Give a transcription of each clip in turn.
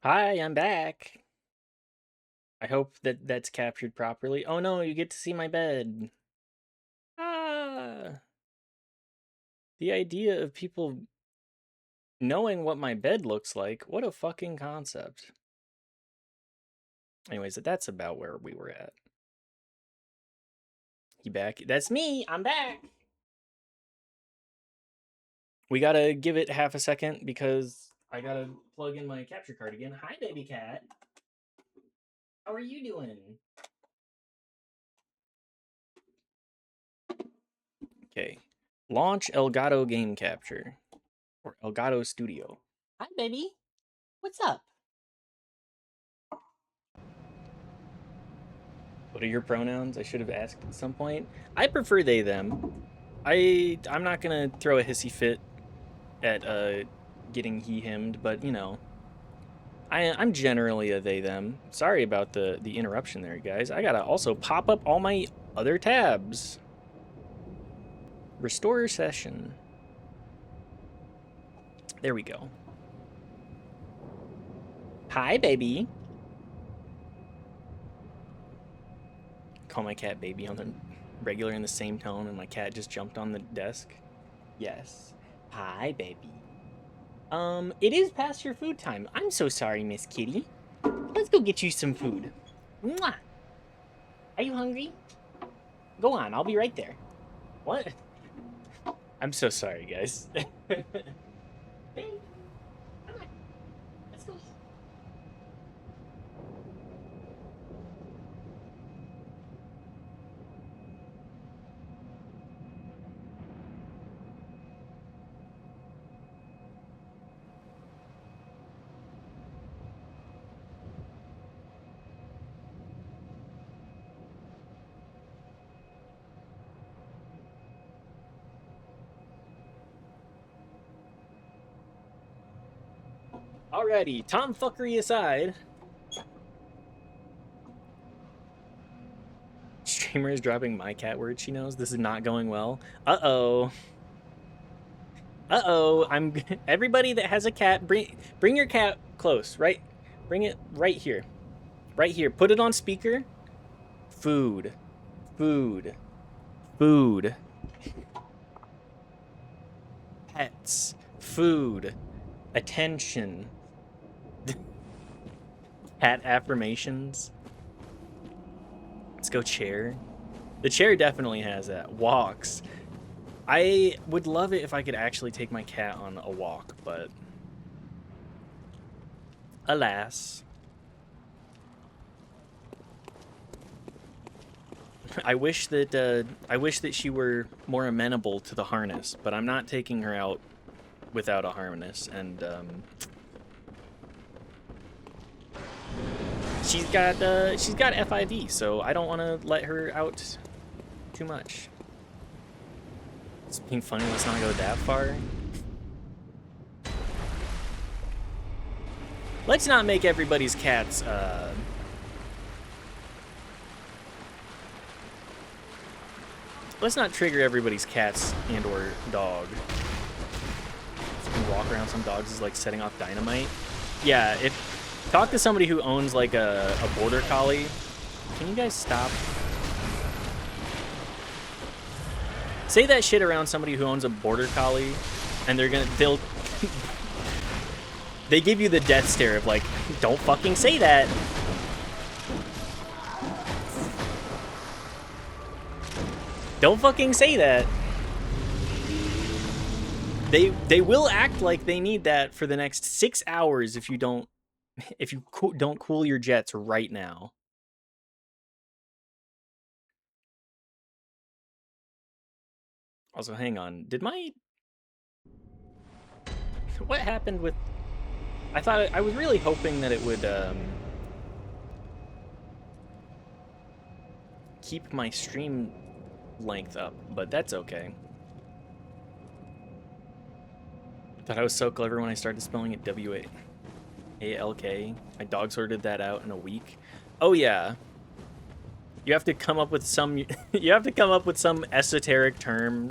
Hi, I'm back. I hope that that's captured properly. Oh no, you get to see my bed. Ah, the idea of people knowing what my bed looks like. What a fucking concept. Anyways, that's about where we were at. You back? That's me. I'm back. We gotta give it half a second because I gotta plug in my capture card again. Hi, baby cat. How are you doing? Okay. Launch Elgato Game Capture or Elgato Studio. Hi, baby. What's up? What are your pronouns? I should have asked at some point. I prefer they them. I'm not gonna throw a hissy fit at getting he himmed, but you know, I'm generally a they them. Sorry about the interruption there, guys. I gotta also pop up all my other tabs. Restore session. There we go. Hi, baby. Call my cat baby on the regular in the same tone, and my cat just jumped on the desk. Yes. Hi, baby. It is past your food time. I'm so sorry, Miss Kitty. Let's go get you some food. Mwah! Are you hungry? Go on, I'll be right there. What? I'm so sorry, guys. Hey, come on. Let's go. Alrighty, tomfuckery aside. Streamer is dropping my cat word she knows. This is not going well. Uh-oh. Uh-oh. Everybody that has a cat, bring your cat close, right? Bring it right here. Right here. Put it on speaker. Food. Food. Food. Pets. Food. Attention. Cat affirmations. Let's go chair. The chair definitely has that. Walks. I would love it if I could actually take my cat on a walk, but alas. I wish that she were more amenable to the harness, but I'm not taking her out without a harness, and she's got FIV, so I don't want to let her out too much. It's being funny. Let's not go that far. Let's not make everybody's cats. Let's not trigger everybody's cats and/or dog. You can walk around some dogs is like setting off dynamite. Yeah, talk to somebody who owns like a border collie. Can you guys stop? Say that shit around somebody who owns a border collie, and they'll they give you the death stare of like, don't fucking say that. Don't fucking say that. They will act like they need that for the next 6 hours if you don't cool your jets right now. Also, hang on. What happened with? I was really hoping that it would keep my stream length up, but that's okay. Thought I was so clever when I started spelling it W-A-L-K. My dog sorted that out in a week. Oh yeah. You have to come up with some you have to come up with some esoteric term.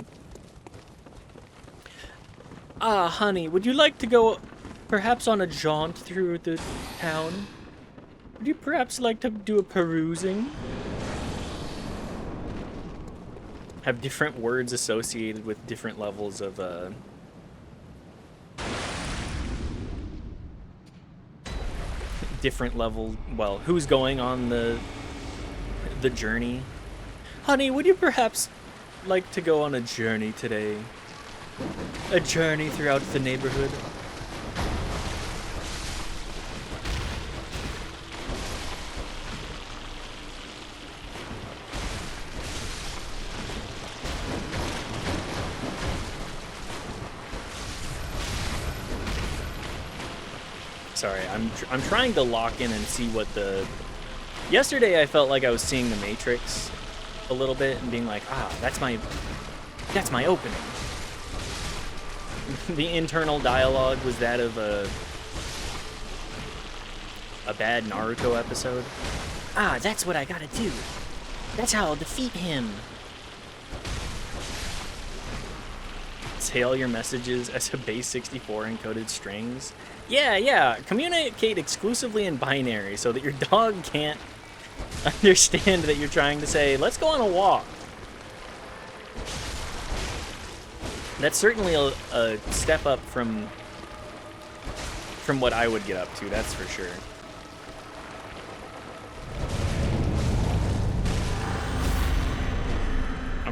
Ah, honey, would you like to go perhaps on a jaunt through the town? Would you perhaps like to do a perusing? Have different words associated with different levels of, different level, well, who's going on the journey. Honey, would you perhaps like to go on a journey today? A journey throughout the neighborhood? Sorry, I'm trying to lock in and see what the... Yesterday I felt like I was seeing the Matrix a little bit and being like, ah, that's my opening. The internal dialogue was that of a bad Naruto episode. Ah, that's what I gotta do. That's how I'll defeat him. Say all your messages as a base 64 encoded strings. Yeah. Communicate exclusively in binary so that your dog can't understand that you're trying to say, let's go on a walk. That's certainly a step up from what I would get up to, that's for sure.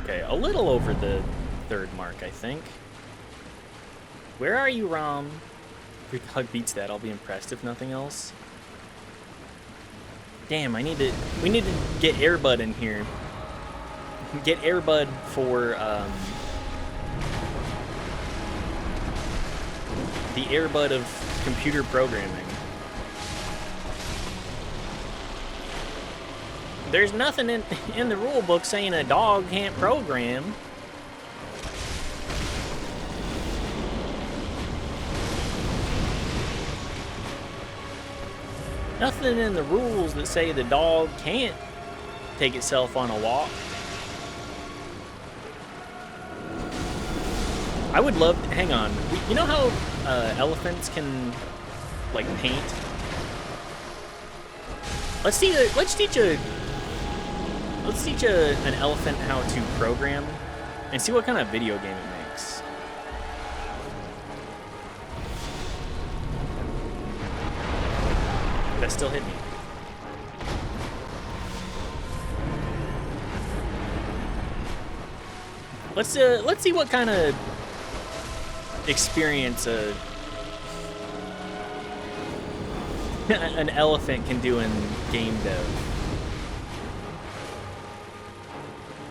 Okay, a little over the third mark, I think. Where are you, Rom? If your dog beats that, I'll be impressed, if nothing else. Damn, we need to get Airbud in here. Get Airbud for, the Airbud of computer programming. There's nothing in the rule book saying a dog can't program. Nothing in the rules that say the dog can't take itself on a walk. I would love to, hang on. You know how elephants can like paint? Let's teach an elephant how to program and see what kind of video game it makes. That still hit me. Let's see what kind of experience an elephant can do in game dev.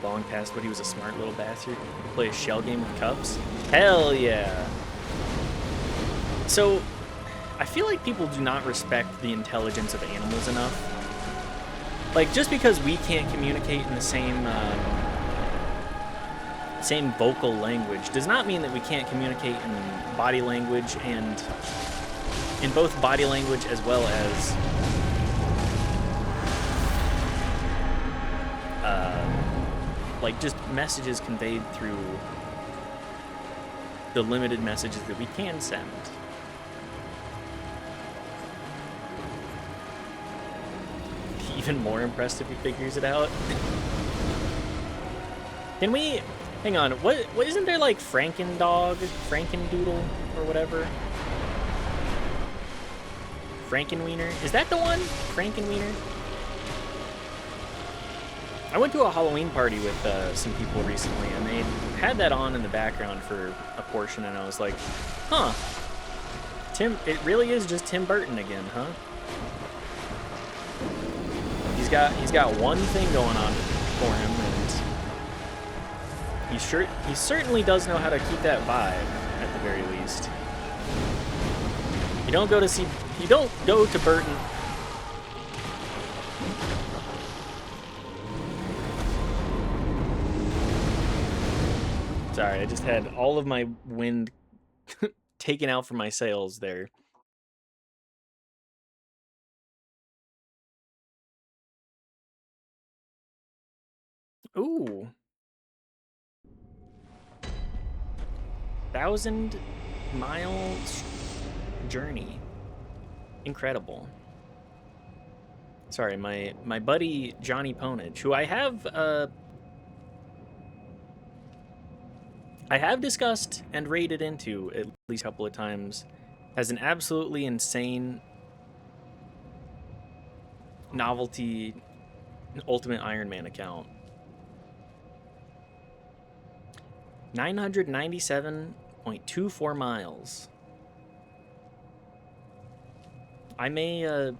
Long past what he was a smart little bastard. Play a shell game with cups? Hell yeah. So, I feel like people do not respect the intelligence of animals enough. Like, just because we can't communicate in the same vocal language does not mean that we can't communicate in body language, and in both body language as well as like just messages conveyed through the limited messages that we can send. Even more impressed if he figures it out. Can we... Hang on, what isn't there like Frankendog, Frankendoodle, or whatever? Frankenwiener? Is that the one? Frankenwiener? I went to a Halloween party with some people recently, and they had that on in the background for a portion, and I was like, huh. It really is just Tim Burton again, huh? He's got one thing going on for him, and he certainly does know how to keep that vibe, at the very least. You don't go to Burton. Sorry, I just had all of my wind taken out from my sails there. Ooh. 1,000 miles journey. Incredible. Sorry, my buddy Johnny Ponage, who I have discussed and raided into at least a couple of times, has an absolutely insane novelty Ultimate Iron Man account. 997.24 miles. I may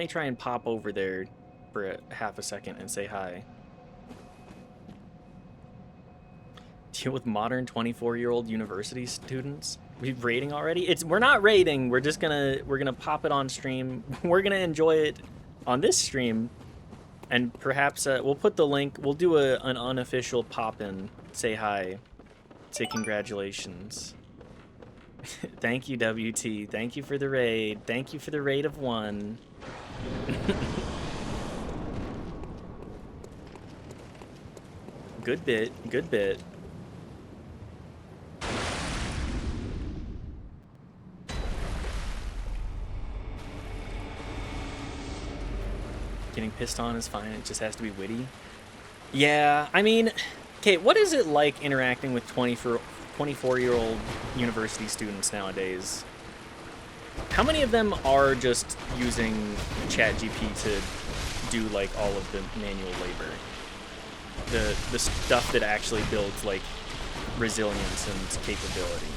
try and pop over there for a half a second and say hi. Deal with modern 24-year-old university students. We raiding already? We're not raiding. We're gonna pop it on stream. We're gonna enjoy it on this stream, and perhaps we'll put the link. We'll do an unofficial pop-in. Say hi. Say congratulations. Thank you, WT. Thank you for the raid. Thank you for the raid of 1. Good bit. Good bit. Getting pissed on is fine. It just has to be witty. Yeah, I mean, okay, what is it like interacting with 24-year-old university students nowadays? How many of them are just using ChatGPT to do like all of the manual labor? The stuff that actually builds like resilience and capability.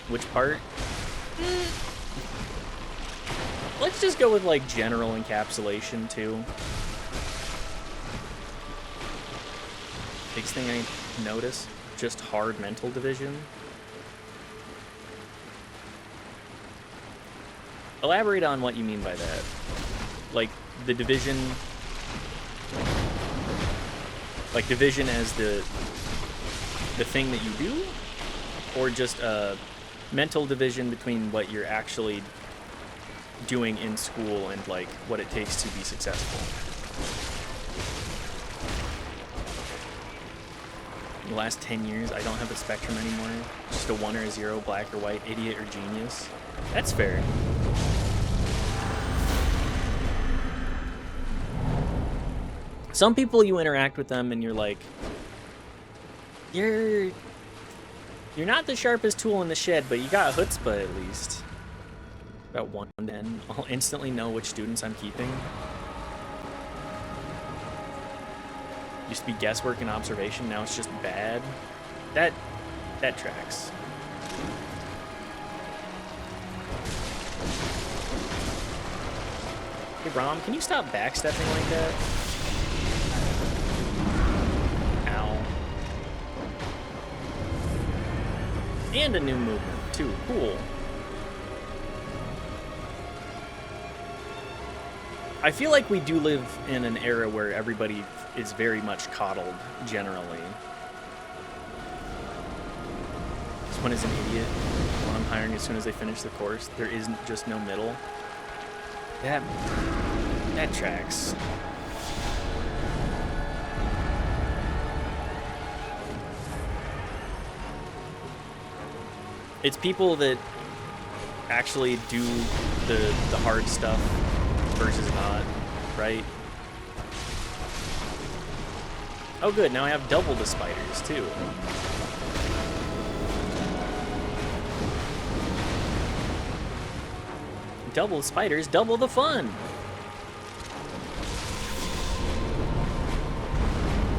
Which part? Let's just go with like general encapsulation too. Biggest thing I notice, just hard mental division. Elaborate on what you mean by that. Like the division, like division as the thing that you do, or just a mental division between what you're actually doing in school and like what it takes to be successful. In the last 10 years, I don't have a spectrum anymore. Just a 1 or a 0, black or white, idiot or genius. That's fair. Some people, you interact with them and you're like, you're not the sharpest tool in the shed, but you got chutzpah at least. About 1 to 10. I'll instantly know which students I'm keeping. Used to be guesswork and observation, now it's just bad. That tracks. Hey Rom, can you stop backstepping like that? Ow. And a new movement, too. Cool. I feel like we do live in an era where everybody is very much coddled, generally. This one is an idiot. One I'm hiring as soon as they finish the course. There isn't just no middle. That tracks. It's people that actually do the hard stuff versus not, right? Oh good, now I have double the spiders too. Double spiders, double the fun!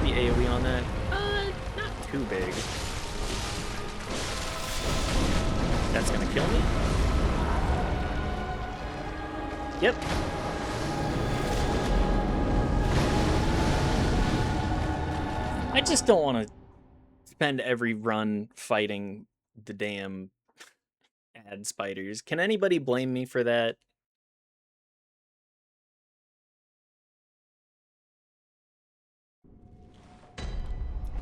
The AoE on that? Not too big. That's gonna kill me? Yep. I just don't want to spend every run fighting the damn ad spiders. Can anybody blame me for that?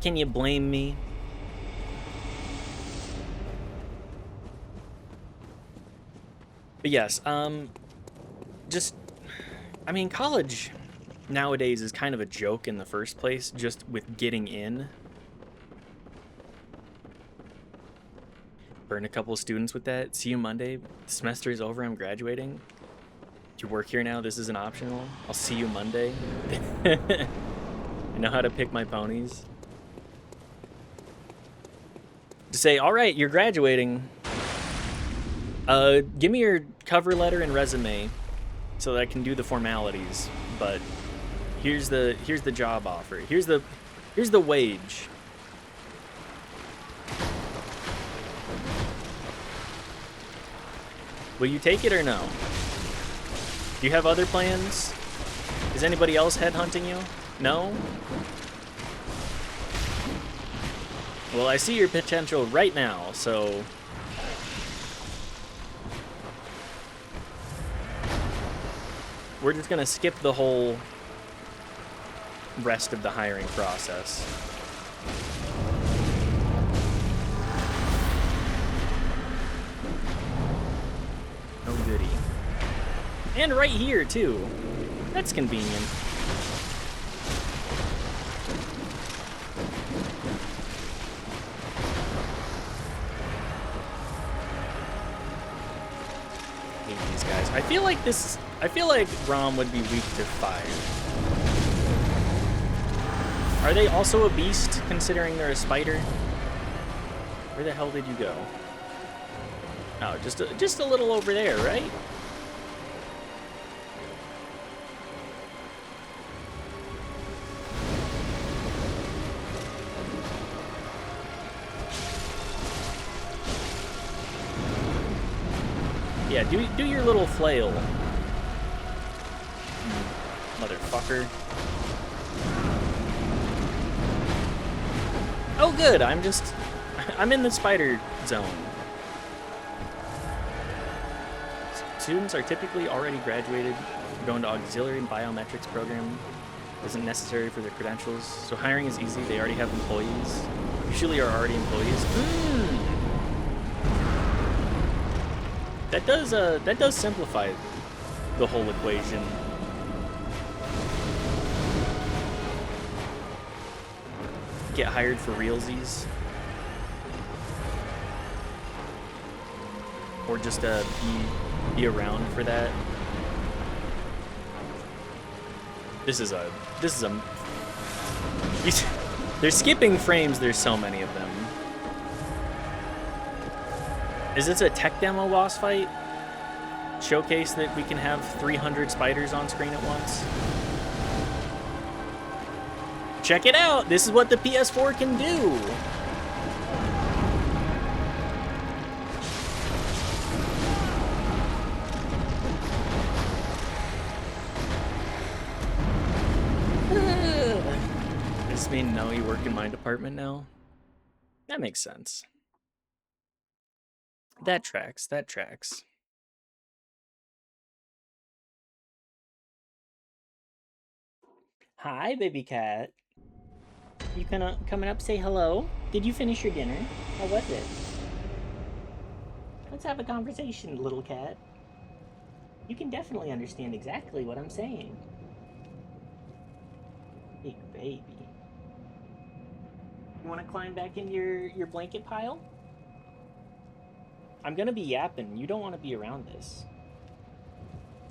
Can you blame me? But yes, just, I mean, college nowadays is kind of a joke in the first place, just with getting in. Burn a couple students with that. See you Monday. The semester is over. I'm graduating. Do you work here now? This isn't optional. I'll see you Monday. I know how to pick my ponies. To say, all right, you're graduating. Give me your cover letter and resume so that I can do the formalities. But here's the job offer. Here's the wage. Will you take it or no? Do you have other plans? Is anybody else headhunting you? No? Well, I see your potential right now, so... we're just gonna skip the whole rest of the hiring process. Oh goody. And right here, too. That's convenient. I hate these guys. I feel like Rom would be weak to fire. Are they also a beast, considering they're a spider? Where the hell did you go? Oh, just a little over there, right? Yeah, do your little flail. Motherfucker. Oh good, I'm in the spider zone. Students are typically already graduated, going to auxiliary and biometrics program. Isn't necessary for their credentials, so hiring is easy. They already have employees. Usually are already employees. That does simplify the whole equation. Get hired for realsies. Or just be around for that. This is a they're skipping frames, there's so many of them. Is this a tech demo boss fight? Showcase that we can have 300 spiders on screen at once? Check it out! This is what the PS4 can do! Does this mean no, you work in my department now? That makes sense. That tracks, that tracks. Hi, baby cat. You coming up say hello? Did you finish your dinner? How was it? Let's have a conversation, little cat. You can definitely understand exactly what I'm saying. Big baby. You want to climb back in your blanket pile? I'm gonna be yapping. You don't want to be around this.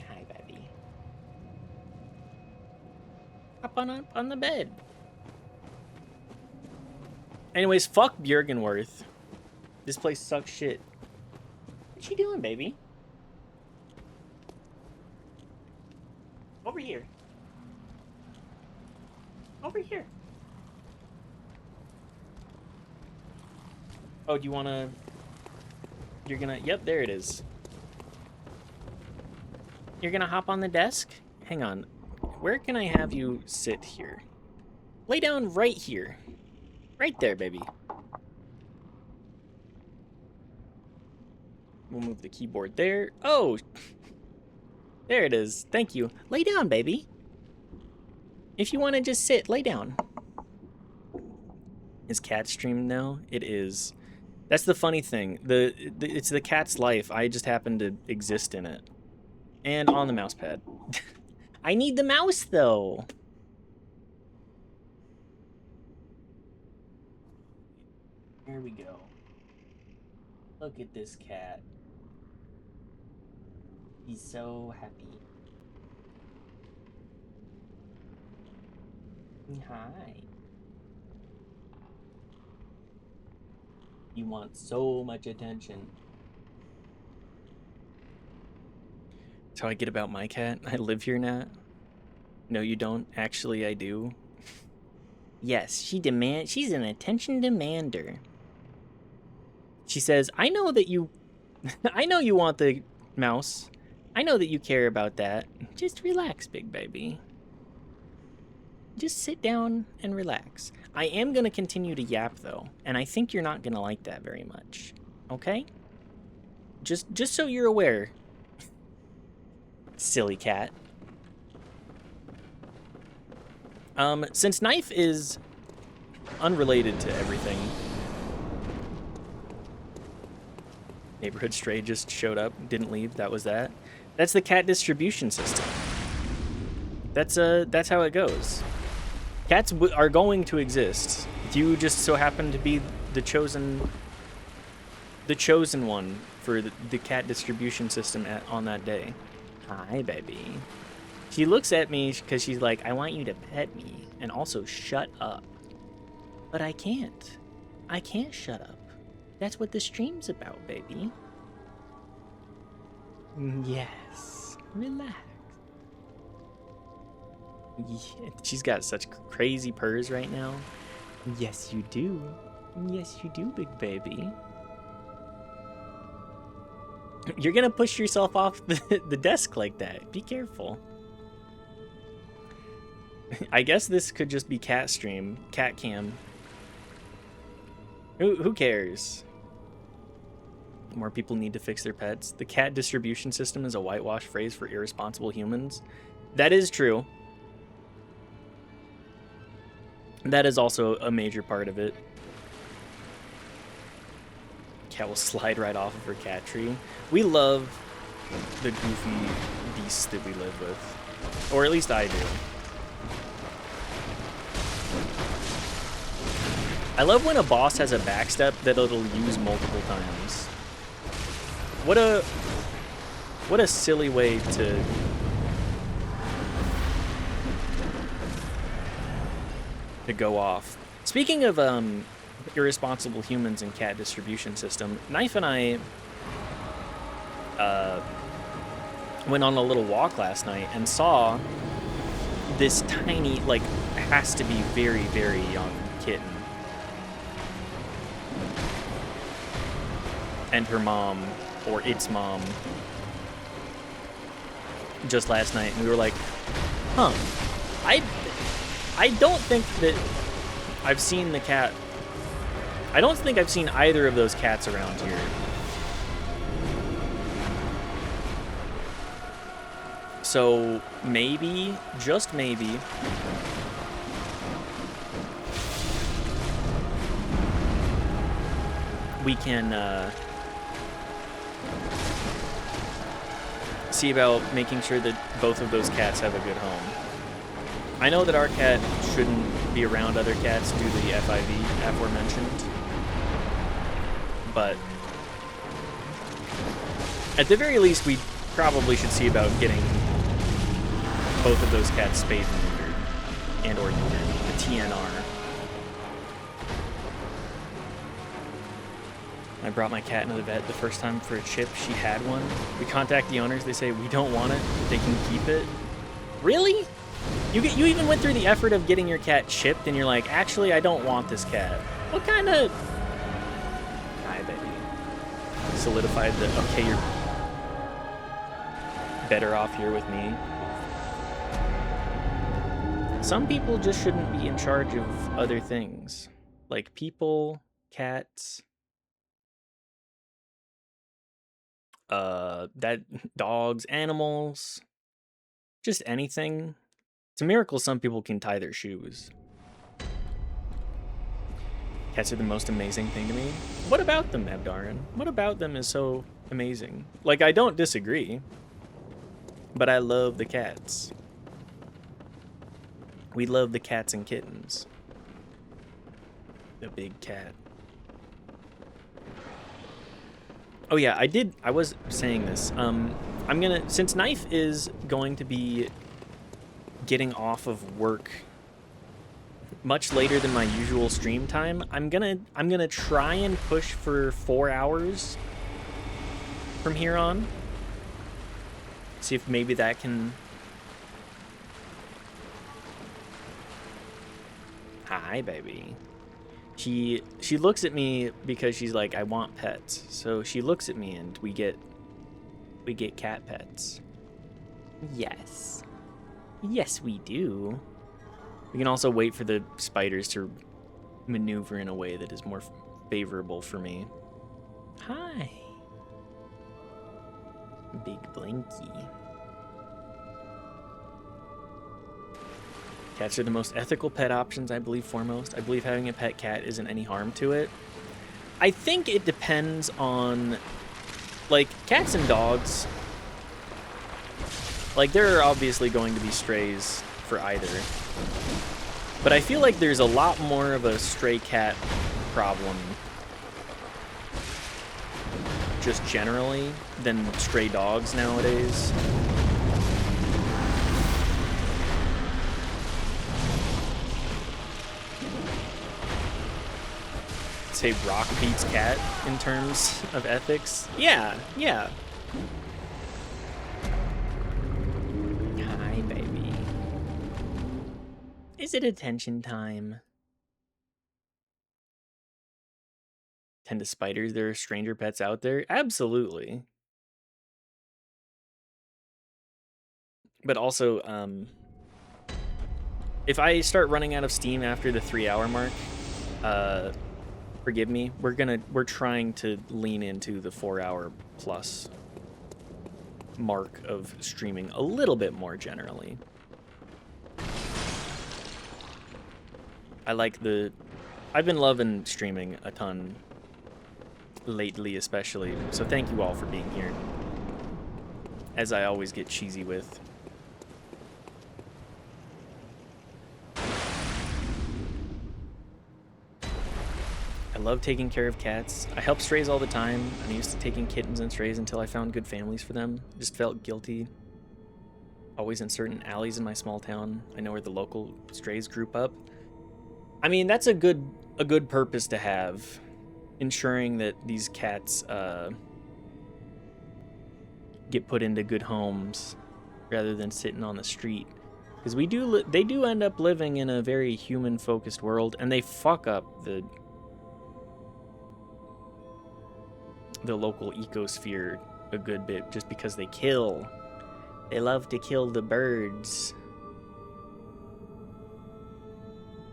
Hi, baby. Up on the bed. Anyways, fuck Bjergenworth. This place sucks shit. What you doing, baby? Over here. Over here. Oh, do you wanna... You're gonna... Yep, there it is. You're gonna hop on the desk? Hang on. Where can I have you sit here? Lay down right here. Right there, baby. We'll move the keyboard there. Oh! There it is. Thank you. Lay down, baby. If you want to just sit, lay down. Is cat streamed now? It is. That's the funny thing. It's the cat's life. I just happen to exist in it. And on the mouse pad. I need the mouse, though. Here we go. Look at this cat. He's so happy. Hi. You want so much attention. That's how I get about my cat. I live here now. No, you don't. Actually, I do. Yes, she's an attention demander. She says, I know that you I know you want the mouse. I know that you care about that. Just relax, big baby. Just sit down and relax. I am going to continue to yap, though, and I think you're not going to like that very much. Okay? Just so you're aware. Silly cat. Since Knife is unrelated to everything, Neighborhood Stray just showed up, didn't leave, that was that. That's the cat distribution system. That's how it goes. Cats are going to exist. You just so happen to be the chosen one for the cat distribution system on that day. Hi, baby. She looks at me because she's like, I want you to pet me and also shut up. But I can't. I can't shut up. That's what the stream's about, baby. Yes. Relax. Yeah, she's got such crazy purrs right now. Yes, you do. Yes, you do, big baby. You're gonna push yourself off the desk like that. Be careful. I guess this could just be cat stream, cat cam. Who cares? More people need to fix their pets. The cat distribution system is a whitewash phrase for irresponsible humans. That is true. That is also a major part of it. Cat will slide right off of her cat tree. We love the goofy beasts that we live with. Or at least I do. I love when a boss has a backstep that it'll use multiple times. What a silly way to go off. Speaking of irresponsible humans and cat distribution system, Knife and I went on a little walk last night and saw this tiny, like, has to be very, very young kitten. And her mom, or its mom, just last night, and we were like, huh, I don't think that I've seen the cat. I don't think I've seen either of those cats around here. So maybe, just maybe, we can see about making sure that both of those cats have a good home. I know that our cat shouldn't be around other cats due to the FIV aforementioned, but at the very least, we probably should see about getting both of those cats spayed and neutered, or neutered, the TNR. I brought my cat into the vet the first time for a chip. She had one. We contact the owners. They say we don't want it. They can keep it. Really? You even went through the effort of getting your cat chipped, and you're like, actually, I don't want this cat. What kind of... Hi, baby. Solidified that, okay, you're better off here with me. Some people just shouldn't be in charge of other things. Like people, cats... dogs, animals, just anything. It's a miracle some people can tie their shoes. Cats are the most amazing thing to me. What about them, Abdarin? What about them is so amazing? Like, I don't disagree, but I love the cats. We love the cats and kittens. The big cat. Oh yeah, I was saying this. I'm gonna, since Knife is going to be getting off of work much later than my usual stream time, I'm gonna try and push for 4 hours from here on. See if maybe that can. Hi, baby. She looks at me because she's like, I want pets. So she looks at me and we get cat pets. Yes. Yes, we do. We can also wait for the spiders to maneuver in a way that is more favorable for me. Hi. Big Blinky. Cats are the most ethical pet options, I believe, foremost. I believe having a pet cat isn't any harm to it. I think it depends on, like, cats and dogs. Like, there are obviously going to be strays for either. But I feel like there's a lot more of a stray cat problem just generally than stray dogs nowadays. Say rock beats cat in terms of ethics. Yeah, yeah. Hi, baby. Is it attention time? Tend to spiders, there are stranger pets out there? Absolutely. But also, if I start running out of steam after the 3-hour mark, forgive me, we're trying to lean into the 4-hour plus mark of streaming a little bit more generally. I've been loving streaming a ton lately, especially, so thank you all for being here, as I always get cheesy with. I love taking care of cats. I help strays all the time. I'm used to taking kittens and strays until I found good families for them. Just felt guilty. Always in certain alleys in my small town. I know where the local strays group up. I mean, that's a good purpose to have. Ensuring that these cats get put into good homes rather than sitting on the street. Because they do end up living in a very human-focused world, and they fuck up the local ecosphere a good bit just because they kill. They love to kill the birds.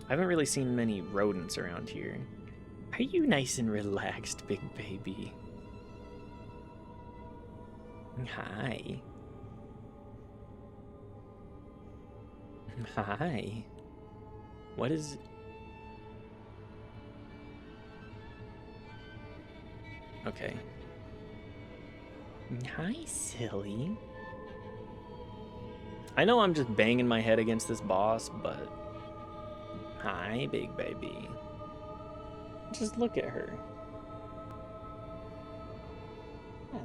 I haven't really seen many rodents around here. Are you nice and relaxed, big baby? Hi. Hi. What is... Okay. Hi, silly. I know I'm just banging my head against this boss, but... Hi, big baby. Just look at her. Yeah.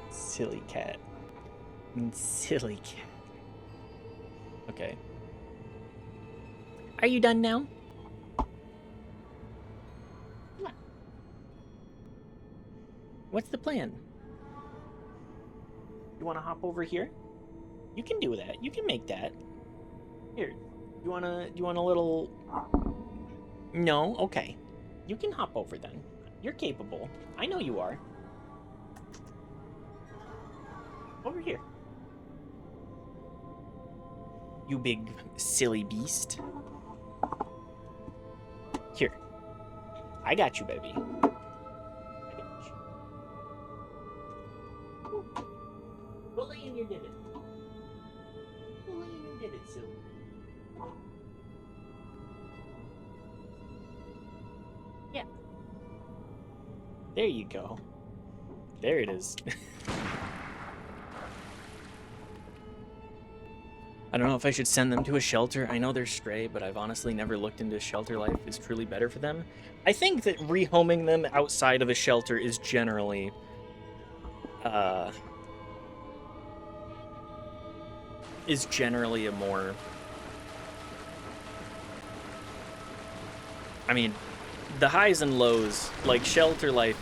Silly cat. Silly cat. Okay. Are you done now? Come on. What's the plan? You want to hop over here? You can do that. You can make that. Here. You want a little... No? Okay. You can hop over then. You're capable. I know you are. Over here. You big silly beast. Here. I got you, baby. I got you. Go lay in your divot. Go lay in your divot, silly. Yeah. There you go. There it is. I don't know if I should send them to a shelter. I know they're stray, but I've honestly never looked into shelter life is truly better for them. I think that rehoming them outside of a shelter is generally a more, I mean, the highs and lows, like shelter life,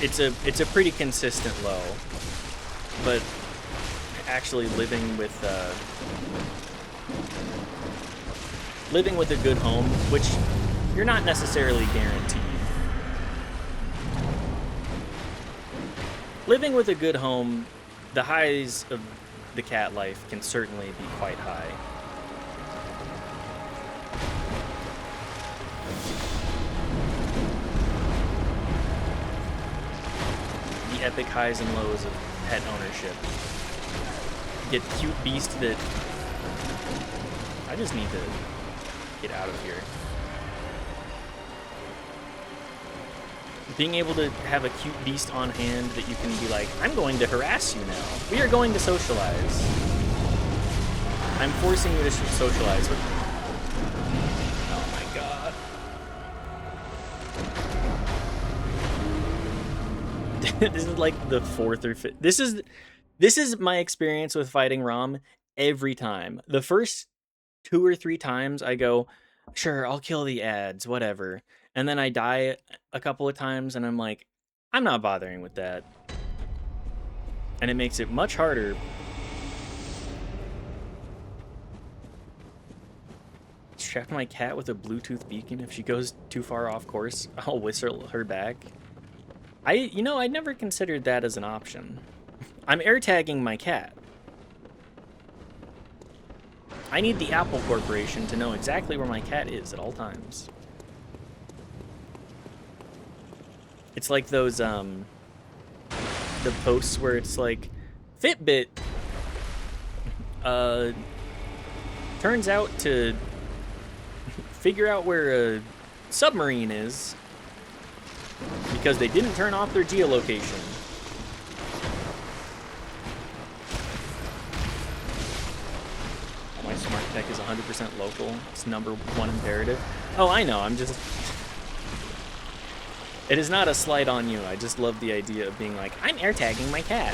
it's a pretty consistent low, but actually living with a good home, which you're not necessarily guaranteed. Living with a good home, the highs of the cat life can certainly be quite high. The epic highs and lows of pet ownership. Get cute beast that... I just need to get out of here. Being able to have a cute beast on hand that you can be like, I'm going to harass you now. We are going to socialize. I'm forcing you to socialize with me. Oh my god. This is like the fourth or fifth. This is my experience with fighting Rom every time. The first 2 or 3 times I go, sure, I'll kill the ads, whatever. And then I die a couple of times and I'm like, I'm not bothering with that. And it makes it much harder. Distract my cat with a Bluetooth beacon. If she goes too far off course, I'll whistle her back. I never considered that as an option. I'm air tagging my cat. I need the Apple Corporation to know exactly where my cat is at all times. It's like those, the posts where it's like, Fitbit, turns out to figure out where a submarine is because they didn't turn off their geolocation. My smart tech is 100% local. It's #1 imperative. Oh, I know, I'm just... It is not a slight on you. I just love the idea of being like, I'm air tagging my cat.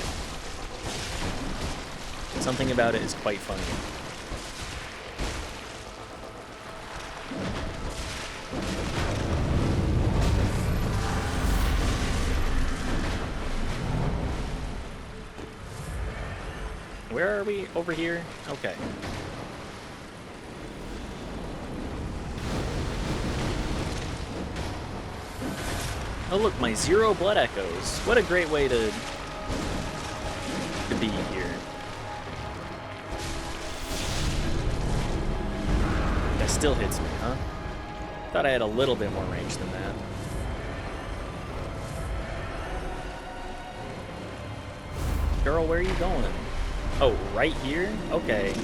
Something about it is quite funny. Where are we? Over here? Okay. Oh look, my 0 blood echoes. What a great way to be here. That still hits me, huh? Thought I had a little bit more range than that. Girl, where are you going? Oh, right here? Okay.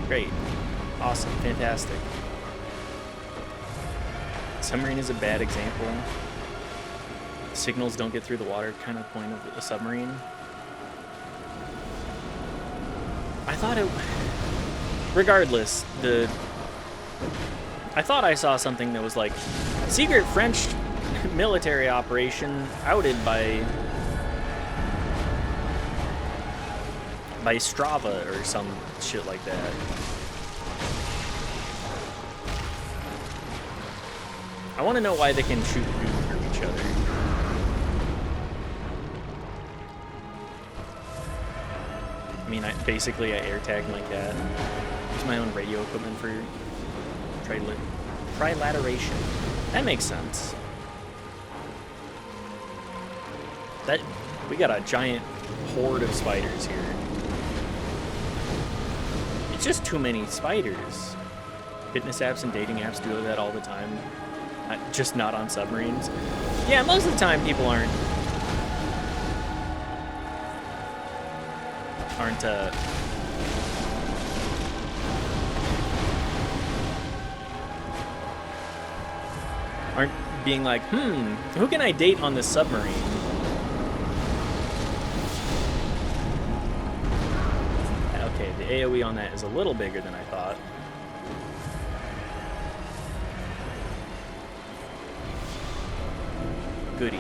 Great. Awesome. Fantastic. Submarine is a bad example. Signals don't get through the water, kind of the point of a submarine. I thought it... Regardless, I thought I saw something that was like, secret French military operation outed by Strava or some shit like that. I want to know why they can shoot goo through each other. I mean, basically I air tagged my cat. Use my own radio equipment for trilateration. That makes sense. We got a giant horde of spiders here. It's just too many spiders. Fitness apps and dating apps do that all the time. Just not on submarines. Yeah, most of the time people aren't being like, who can I date on this submarine? The AoE on that is a little bigger than I thought. Goody.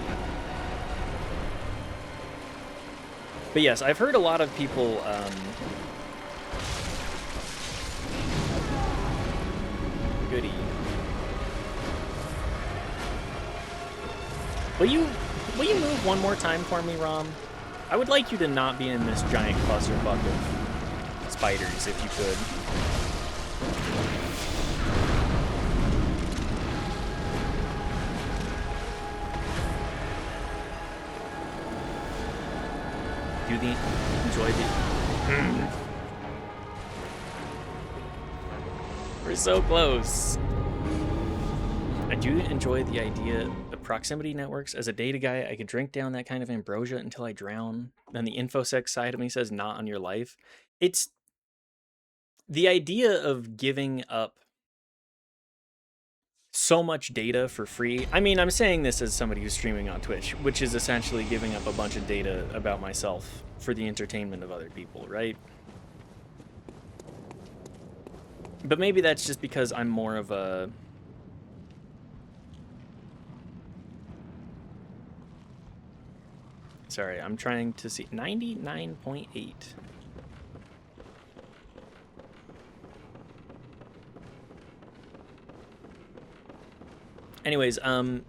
But yes, I've heard a lot of people goody. Will you move one more time for me, Rom? I would like you to not be in this giant clusterfuck of spiders, if you could. Enjoy the... We're so close. I do enjoy the idea of proximity networks. As a data guy, I could drink down that kind of ambrosia until I drown. Then the infosec side of me says not on your life. It's the idea of giving up so much data for free. I mean, I'm saying this as somebody who's streaming on Twitch, which is essentially giving up a bunch of data about myself for the entertainment of other people, right? But maybe that's just because I'm more of a... Sorry, I'm trying to see... 99.8. Anyways, I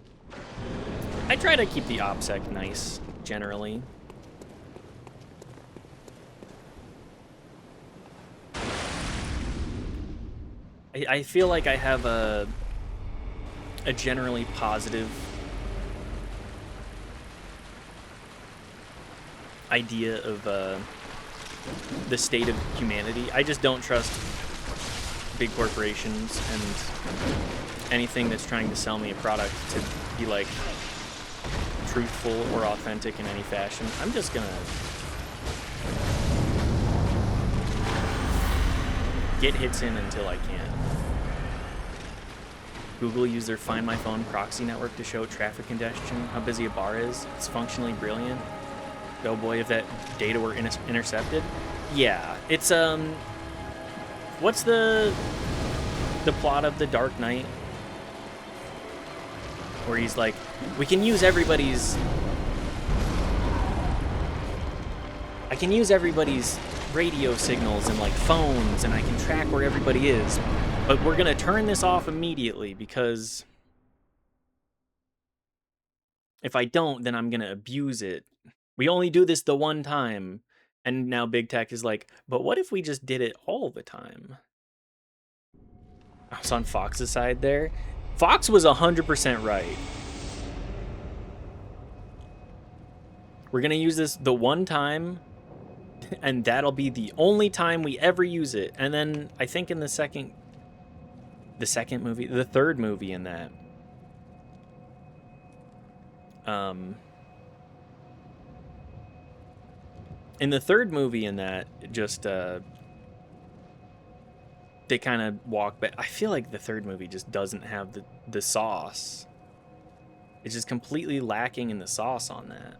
try to keep the OPSEC nice, generally. I feel like I have a generally positive idea of the state of humanity. I just don't trust big corporations and anything that's trying to sell me a product to be like truthful or authentic in any fashion. I'm just gonna get hits in until I can. Google used their Find My Phone proxy network to show traffic congestion, how busy a bar is. It's functionally brilliant. Oh boy, if that data were intercepted. Yeah, it's what's the plot of The Dark Knight? Where he's like, we can use everybody's... I can use everybody's radio signals and like phones, and I can track where everybody is. But we're gonna turn this off immediately because if I don't, then I'm gonna abuse it. We only do this the one time. And now big tech is like, but what if we just did it all the time? I was on Fox's side there. Fox was 100% right. We're gonna use this the one time, and that'll be the only time we ever use it. And then I think in the third movie in that, just they kind of walk back. I feel like the third movie just doesn't have the sauce. It's just completely lacking in the sauce on that.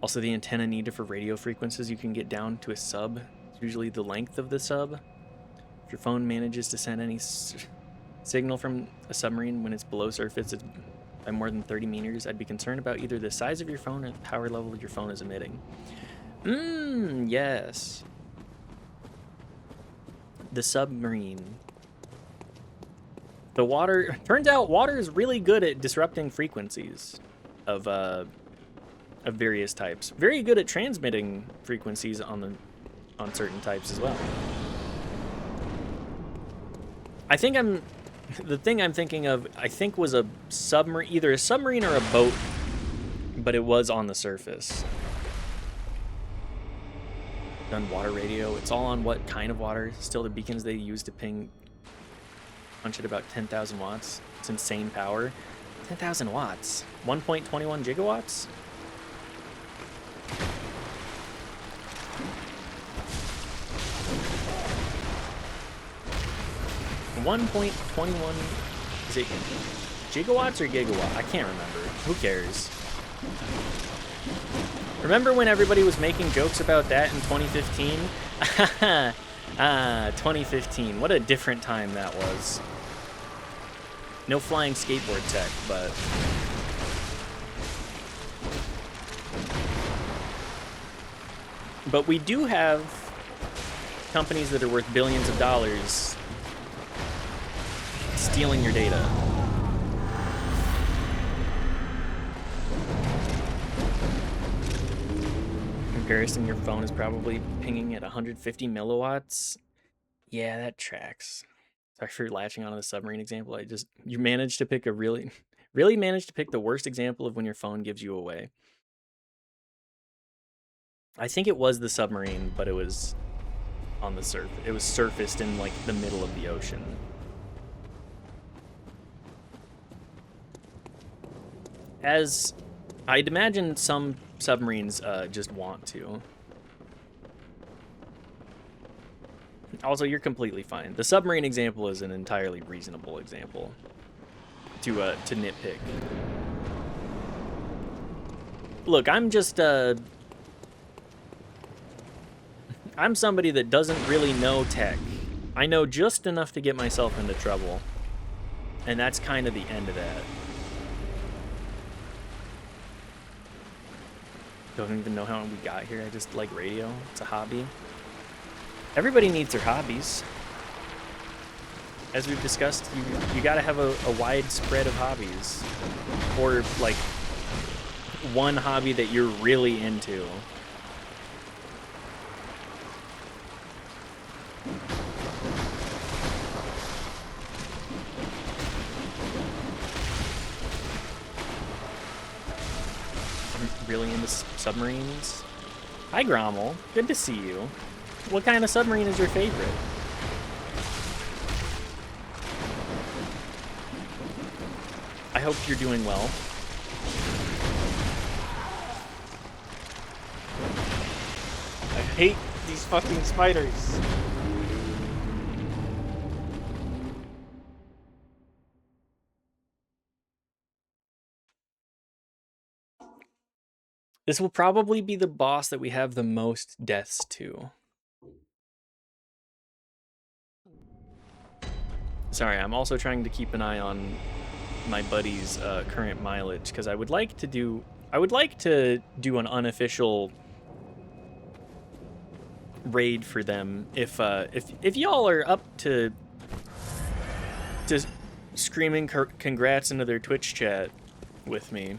Also, the antenna needed for radio frequencies, you can get down to a sub. It's usually the length of the sub. If your phone manages to send any signal from a submarine when it's below surface, it's by more than 30 meters, I'd be concerned about either the size of your phone or the power level your phone is emitting. Yes. The submarine. The water... Turns out water is really good at disrupting frequencies of various types. Very good at transmitting frequencies on certain types as well. I think the thing I'm thinking of, I think, was a submarine, either a submarine or a boat, but it was on the surface. Done water radio. It's all on what kind of water? Still the beacons they use to punch at about 10,000 watts. It's insane power. 10,000 watts. 1.21 gigawatts? $1.21, is it gigawatts or gigawatt? I can't remember. Who cares? Remember when everybody was making jokes about that in 2015? 2015. What a different time that was. No flying skateboard tech, but... But we do have companies that are worth billions of dollars stealing your data. Comparison, your phone is probably pinging at 150 milliwatts. Yeah, that tracks. Sorry for latching onto the submarine example. You managed to pick a really managed to pick the worst example of when your phone gives you away. I think it was the submarine, but it was on the surface. It was surfaced in like the middle of the ocean. As I'd imagine some submarines just want to. Also, you're completely fine. The submarine example is an entirely reasonable example to nitpick. Look, I'm just I'm somebody that doesn't really know tech. I know just enough to get myself into trouble. And that's kind of the end of that. Don't even know how we got here. I just like radio. It's a hobby. Everybody needs their hobbies. As we've discussed, you gotta have a wide spread of hobbies. Or like one hobby that you're really into. Really into submarines. Hi, Grommel. Good to see you. What kind of submarine is your favorite? I hope you're doing well. I hate these fucking spiders. This will probably be the boss that we have the most deaths to. Sorry, I'm also trying to keep an eye on my buddy's current mileage because I would like to do an unofficial raid for them if y'all are up to screaming congrats into their Twitch chat with me.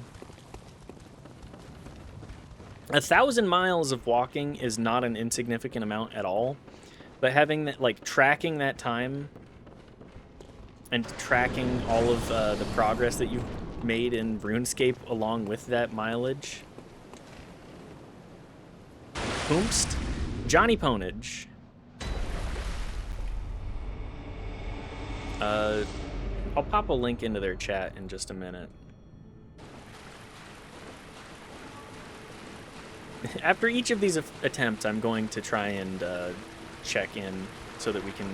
1,000 miles of walking is not an insignificant amount at all, but having that, like, tracking that time and tracking all of the progress that you've made in RuneScape along with that mileage. Poomst? Johnny Ponage. I'll pop a link into their chat in just a minute. After each of these attempts, I'm going to try and check in so that we can...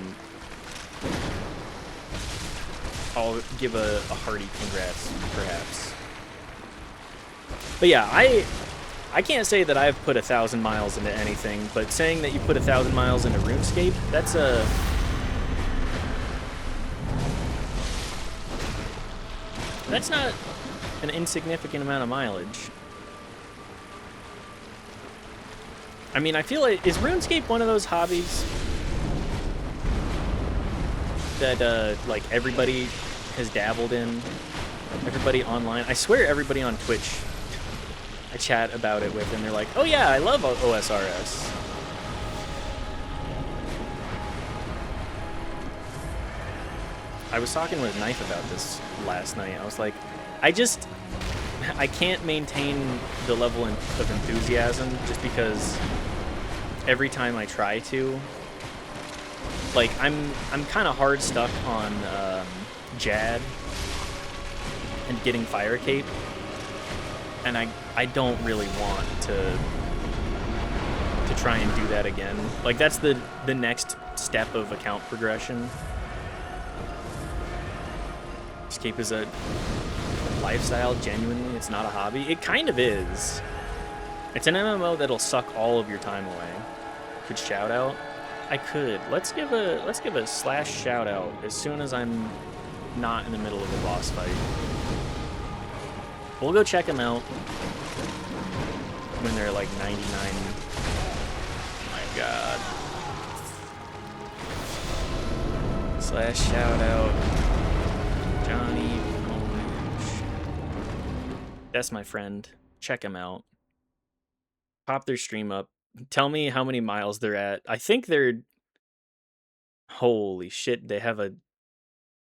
I'll give a hearty congrats, perhaps. But yeah, I can't say that I've put 1,000 miles into anything, but saying that you put 1,000 miles into RuneScape, that's not an insignificant amount of mileage. I mean, I feel like, is RuneScape one of those hobbies that, like, everybody has dabbled in? Everybody online? I swear everybody on Twitch I chat about it with, and they're like, oh yeah, I love OSRS. I was talking with Knife about this last night. I was like, I can't maintain the level of enthusiasm just because every time I try to, like, I'm kind of hard stuck on Jad and getting Fire Cape, and I don't really want to try and do that again. Like, that's the next step of account progression. Escape is a lifestyle, genuinely. It's not a hobby. It kind of is. It's an MMO that'll suck all of your time away. Could shout out? I could. Let's give a slash shout out as soon as I'm not in the middle of a boss fight. We'll go check them out when they're like 99. Oh my god. Slash shout out Johnny Orange. That's my friend. Check him out. Pop their stream up. Tell me how many miles they're at. I think they're... Holy shit, they have a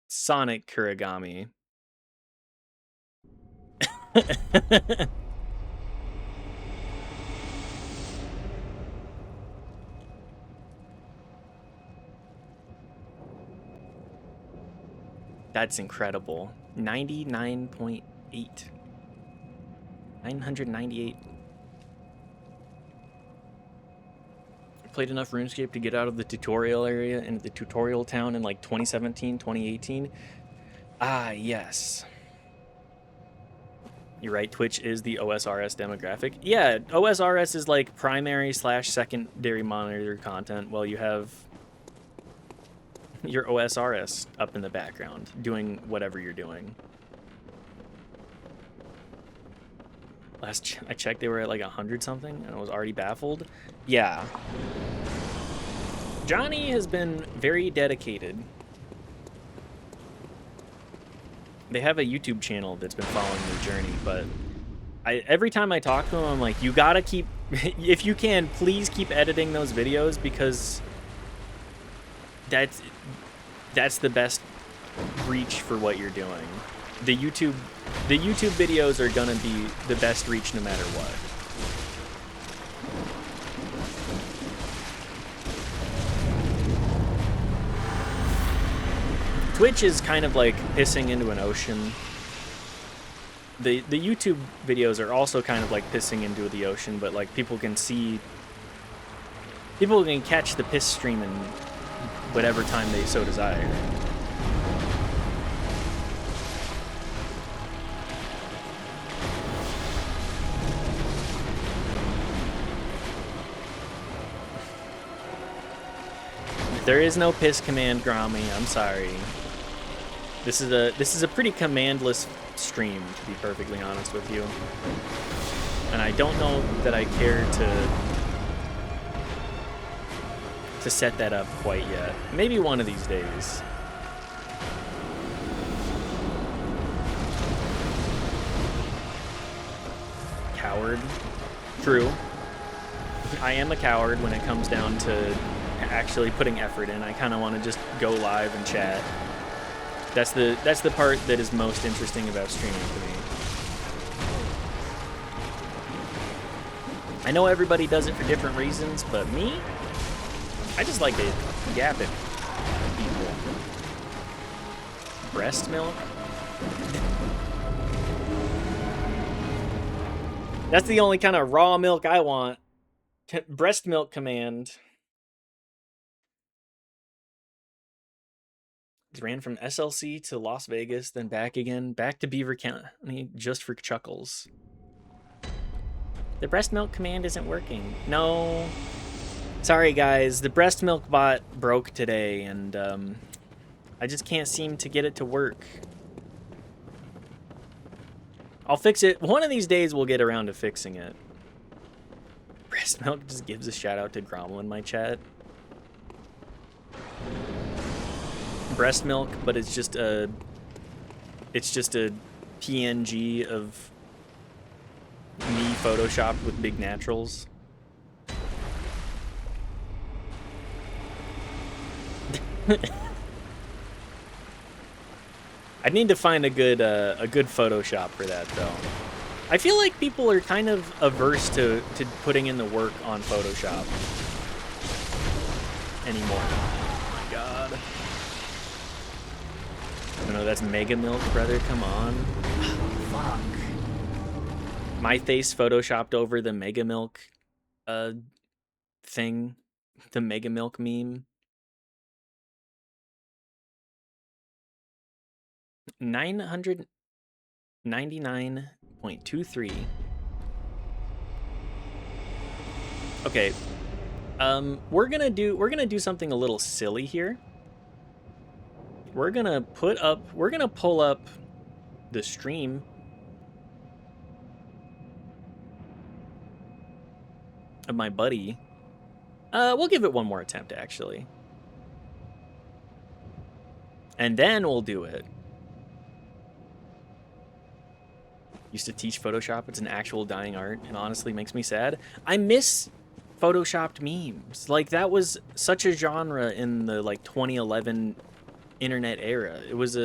Sonic Kurigami. That's incredible. 99.8. 998. Played enough RuneScape to get out of the tutorial area into the tutorial town in like 2017, 2018. Ah, yes. You're right, Twitch is the OSRS demographic. Yeah, OSRS is like primary / secondary monitor content while you have your OSRS up in the background doing whatever you're doing. Last I checked, they were at like 100 something, and I was already baffled. Yeah. Johnny has been very dedicated. They have a YouTube channel that's been following their journey, but every time I talk to him, I'm like, you gotta keep, if you can, please keep editing those videos, because that's the best reach for what you're doing. The YouTube videos are gonna be the best reach no matter what. Twitch is kind of like pissing into an ocean. The YouTube videos are also kind of like pissing into the ocean, but like people can catch the piss stream in whatever time they so desire. There is no piss command, Grommy. I'm sorry. This is a pretty commandless stream, to be perfectly honest with you. And I don't know that I care to set that up quite yet. Maybe one of these days. Coward. True. I am a coward when it comes down to actually putting effort in. I kind of want to just go live and chat. That's the part that is most interesting about streaming to me. I know everybody does it for different reasons, but me, I just like to yap at people. Breast milk? That's the only kind of raw milk I want. Breast milk command. Ran from SLC to Las Vegas, then back again, back to Beaver County just for chuckles. The breast milk command isn't working. No. Sorry, guys. The breast milk bot broke today, and I just can't seem to get it to work. I'll fix it. One of these days, we'll get around to fixing it. Breast milk just gives a shout out to Grommel in my chat. Breast milk, but it's just a PNG of me photoshopped with big naturals. I need to find a good Photoshop for that though. I feel like people are kind of averse to putting in the work on Photoshop anymore. Oh my god. Oh no, that's Mega Milk, brother. Come on. Fuck. My face photoshopped over the Mega Milk thing. The Mega Milk meme. 999.23. Okay. We're gonna do something a little silly here. We're gonna pull up the stream of my buddy. We'll give it one more attempt, actually. And then we'll do it. Used to teach Photoshop. It's an actual dying art. It honestly makes me sad. I miss Photoshopped memes. Like, that was such a genre in the, like, 2011 internet era. It was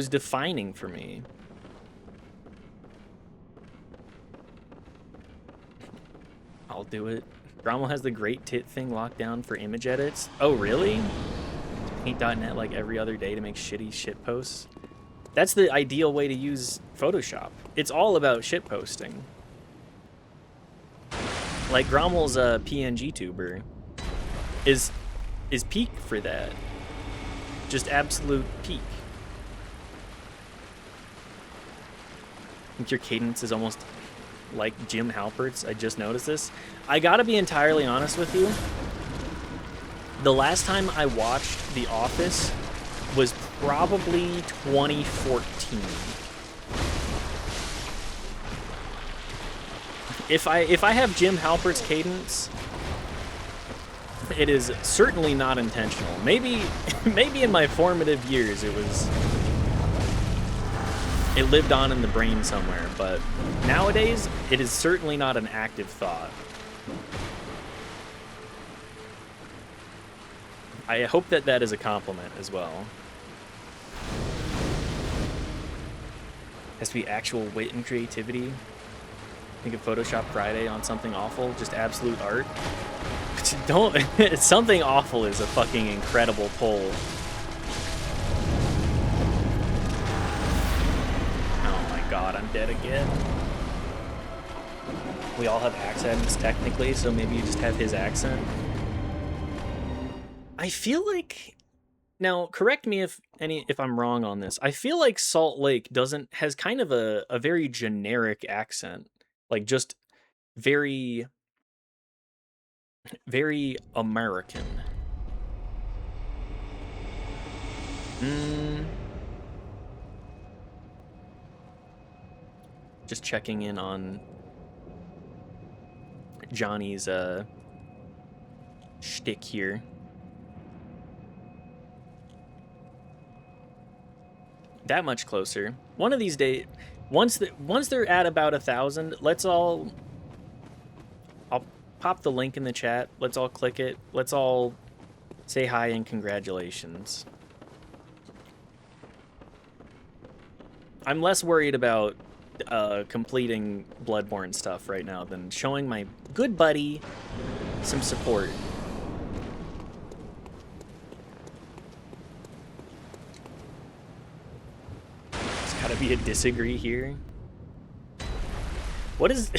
defining for me. I'll do it. Grommel has the great tit thing locked down for image edits. Oh, really? Paint.net like every other day to make shitty shit posts. That's the ideal way to use Photoshop. It's all about shit posting. Like Grommel's PNG tuber is peak for that. Just absolute peak. I think your cadence is almost like Jim Halpert's. I just noticed this. I gotta be entirely honest with you. The last time I watched The Office was probably 2014. If I have Jim Halpert's cadence, it is certainly not intentional. Maybe in my formative years it lived on in the brain somewhere, but nowadays it is certainly not an active thought. I hope that is a compliment as well. Has to be actual wit and creativity. Think of Photoshop Friday on something awful, just absolute art. Don't. Something awful is a fucking incredible pull. Oh my god, I'm dead again. We all have accents technically, so maybe you just have his accent. I feel like, now correct me if I'm wrong on this. I feel like Salt Lake has kind of a very generic accent, like just very, very American. Just checking in on Johnny's shtick here. That much closer. One of these days, once they're at about 1,000, I'll pop the link in the chat. Let's all click it. Let's all say hi and congratulations. I'm less worried about completing Bloodborne stuff right now than showing my good buddy some support. Gotta be a disagree here. What is...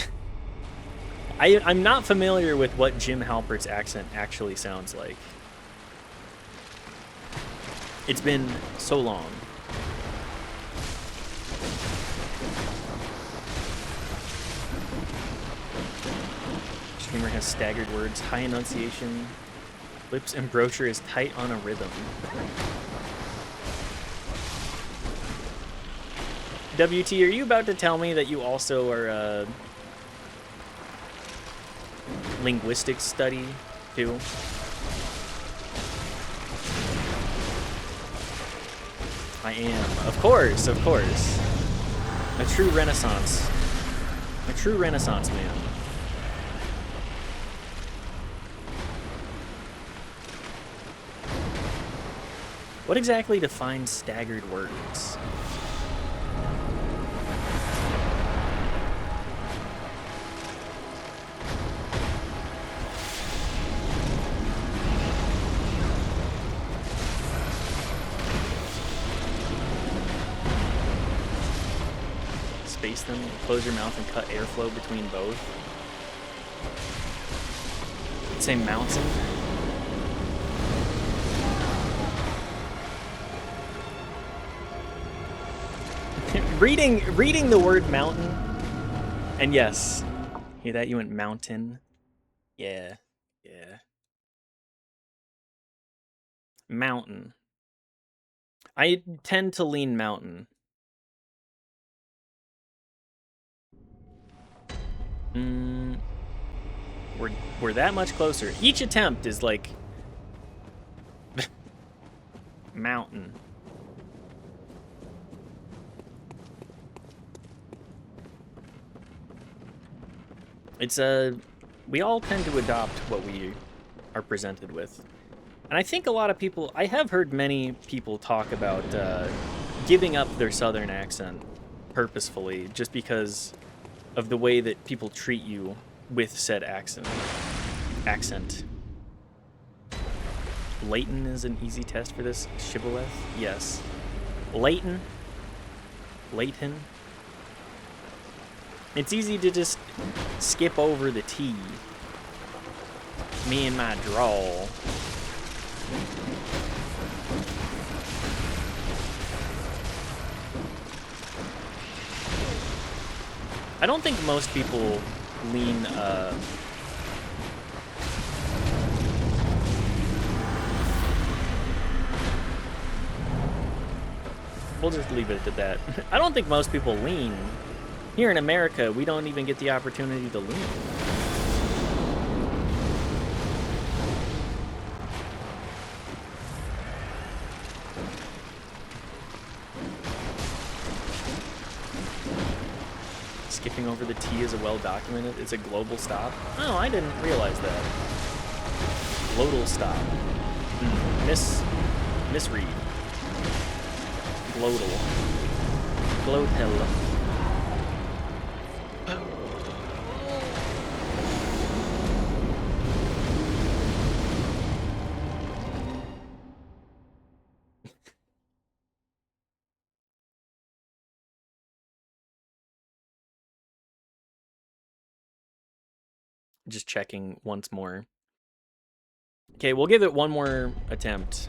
I'm not familiar with what Jim Halpert's accent actually sounds like. It's been so long. Streamer has staggered words, high enunciation, lips and brochure is tight on a rhythm. WT, are you about to tell me that you also are a linguistics study too? I am, of course. A true renaissance man. What exactly defines staggered words? Space them, close your mouth and cut airflow between both. Say mountain. reading the word mountain, and yes, hear that, you went mountain. Yeah. Yeah. Mountain. I tend to lean mountain. We're that much closer. Each attempt is like mountain. It's we all tend to adopt what we are presented with. And I think a lot of people, I have heard many people talk about giving up their southern accent purposefully just because of the way that people treat you with said accent. Leighton is an easy test for this. Shibboleth? Yes. Leighton. It's easy to just skip over the T. Me and my drawl. I don't think most people lean, we'll just leave it at that. I don't think most people lean. Here in America, we don't even get the opportunity to lean. Skipping over the T is well documented. It's a global stop. Oh, I didn't realize that. Global stop. Misread. Glodal. Glodhell. Just checking once more. Okay, we'll give it one more attempt.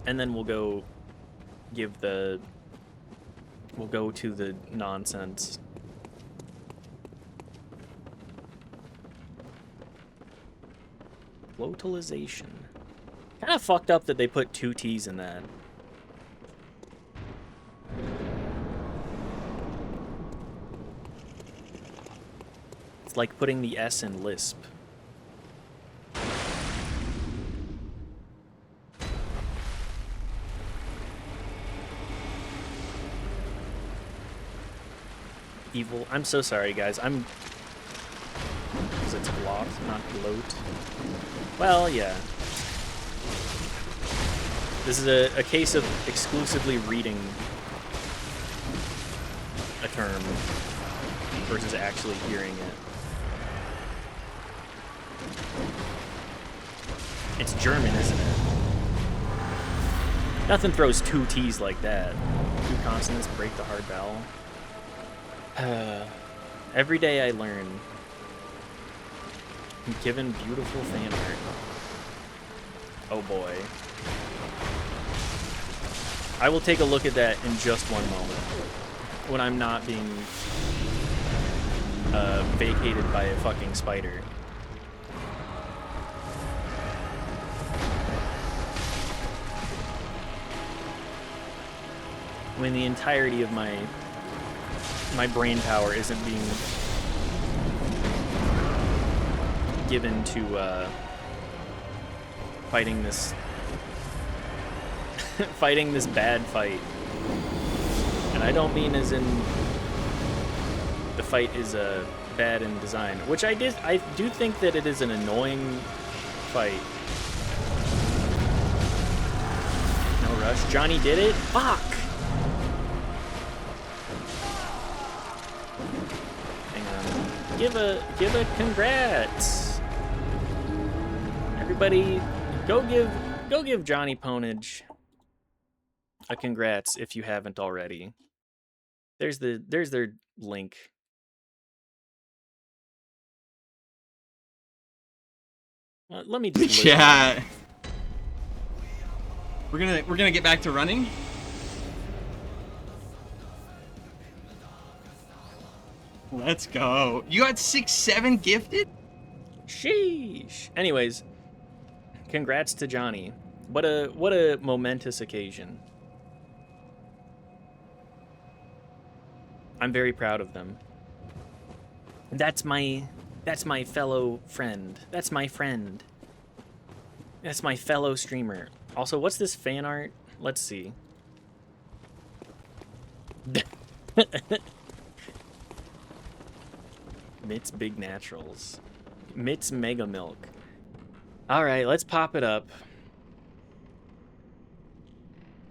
And then we'll go to the nonsense. Localization. Kind of fucked up that they put 2 T's in that. It's like putting the S in Lisp. Evil. I'm so sorry, guys. Because it's gloss, not gloat. Well, yeah. This is a case of exclusively reading a term versus actually hearing it. It's German, isn't it? Nothing throws 2 T's like that. 2 consonants break the hard vowel. Every day I learn. I'm given beautiful fan art. Oh boy. I will take a look at that in just one moment. When I'm not being vacated by a fucking spider. When the entirety of my brain power isn't being given to fighting this bad fight. And I don't mean as in the fight is bad in design, which I do think that it is an annoying fight. No rush. Johnny did it? Fuck! Give a congrats. Everybody go give Johnny Ponage a congrats if you haven't already. There's their link. Let me just yeah. We're gonna get back to running. Let's go. You got 6-7 gifted? Sheesh. Anyways, congrats to Johnny. What a momentous occasion. I'm very proud of them. That's my fellow friend. That's my friend. That's my fellow streamer. Also, what's this fan art? Let's see. Mitt's Big Naturals. Mitt's Mega Milk. Alright, let's pop it up.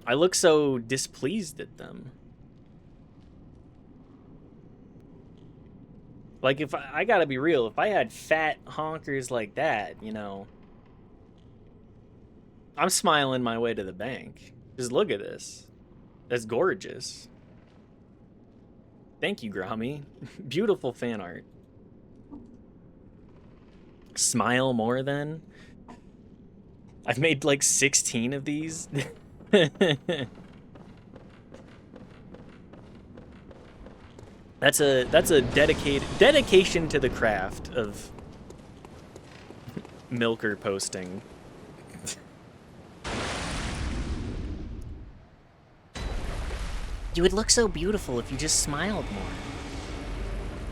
I look so displeased at them. Like, if I gotta be real, if I had fat honkers like that, you know, I'm smiling my way to the bank. Just look at this. That's gorgeous. Thank you, Grammy. Beautiful fan art. Smile more then? I've made like 16 of these. That's a dedication to the craft of milker posting. You would look so beautiful if you just smiled more.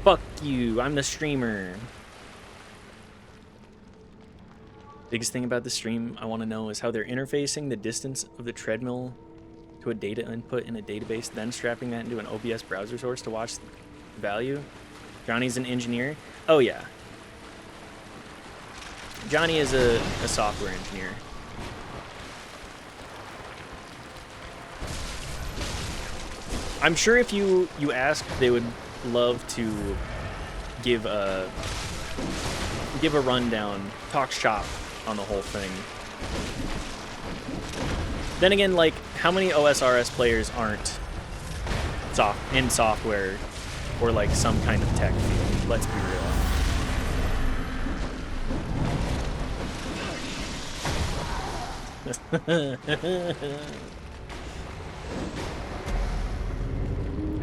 Fuck you, I'm the streamer. Biggest thing about the stream I want to know is how they're interfacing the distance of the treadmill to a data input in a database, then strapping that into an OBS browser source to watch the value. Johnny's an engineer. Oh yeah. Johnny is a software engineer. I'm sure if you asked, they would love to give a rundown, talk shop on the whole thing. Then again, like, how many OSRS players aren't in software or like some kind of tech field? Let's be real.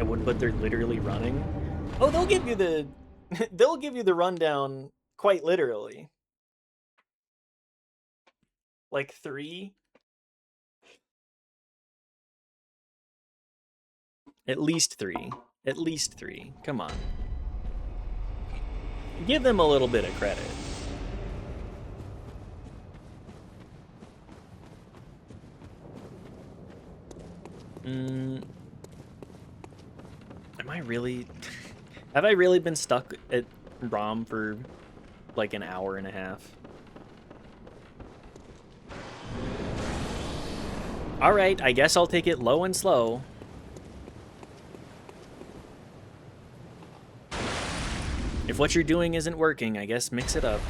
I would, but they're literally running. Oh, they'll give you the rundown quite literally. Like 3. At least 3. At least 3. Come on. Give them a little bit of credit. Am I really... Have I really been stuck at ROM for like an hour and a half? Alright, I guess I'll take it low and slow. If what you're doing isn't working, I guess mix it up.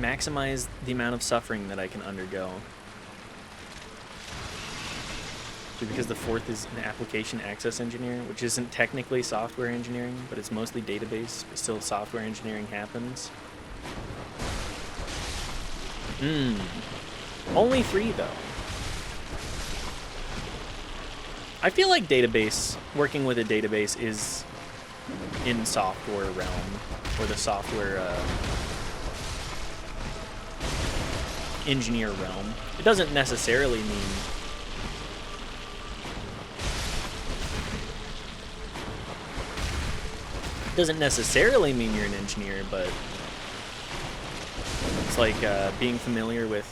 Maximize the amount of suffering that I can undergo. Because the 4th is an application access engineer, which isn't technically software engineering, but it's mostly database, but still software engineering happens. Only 3 though. I feel like working with a database is in software realm, or the software engineer realm. It doesn't necessarily mean you're an engineer, but it's like being familiar with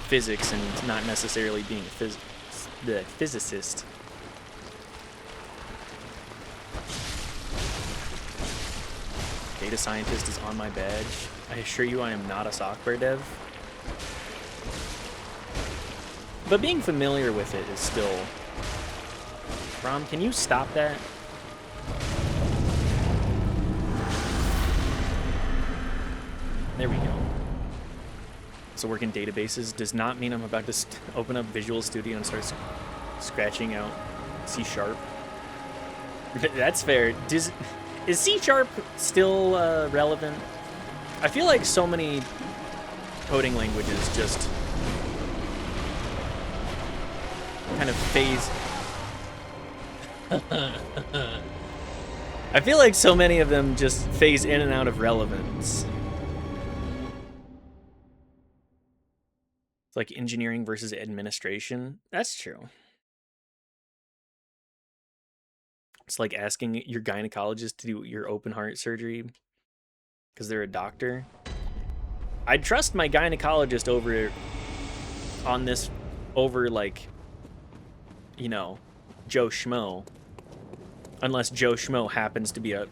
physics and not necessarily being the physicist. Data scientist is on my badge. I assure you I am not a software dev. But being familiar with it is still... Rom, can you stop that? There we go. So working databases does not mean I'm about to open up Visual Studio and start scratching out C#. That's fair. Is C# still relevant? I feel like so many coding languages just kind of phase I feel like so many of them just phase in and out of relevance. It's like engineering versus administration. That's true. It's like asking your gynecologist to do your open heart surgery because they're a doctor. I'd trust my gynecologist over like, you know, Joe Schmo. Unless Joe Schmo happens to be a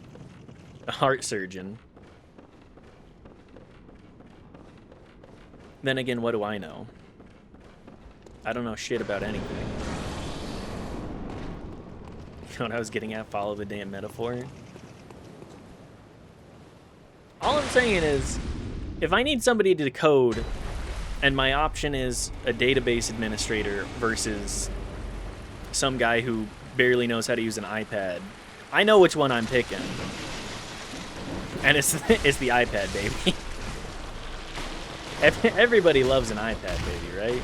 heart surgeon. Then again, what do I know? I don't know shit about anything. You know what I was getting at? Follow the damn metaphor. All I'm saying is, if I need somebody to code, and my option is a database administrator versus some guy who barely knows how to use an iPad, I know which one I'm picking. And it's the iPad, baby. Everybody loves an iPad, baby, right?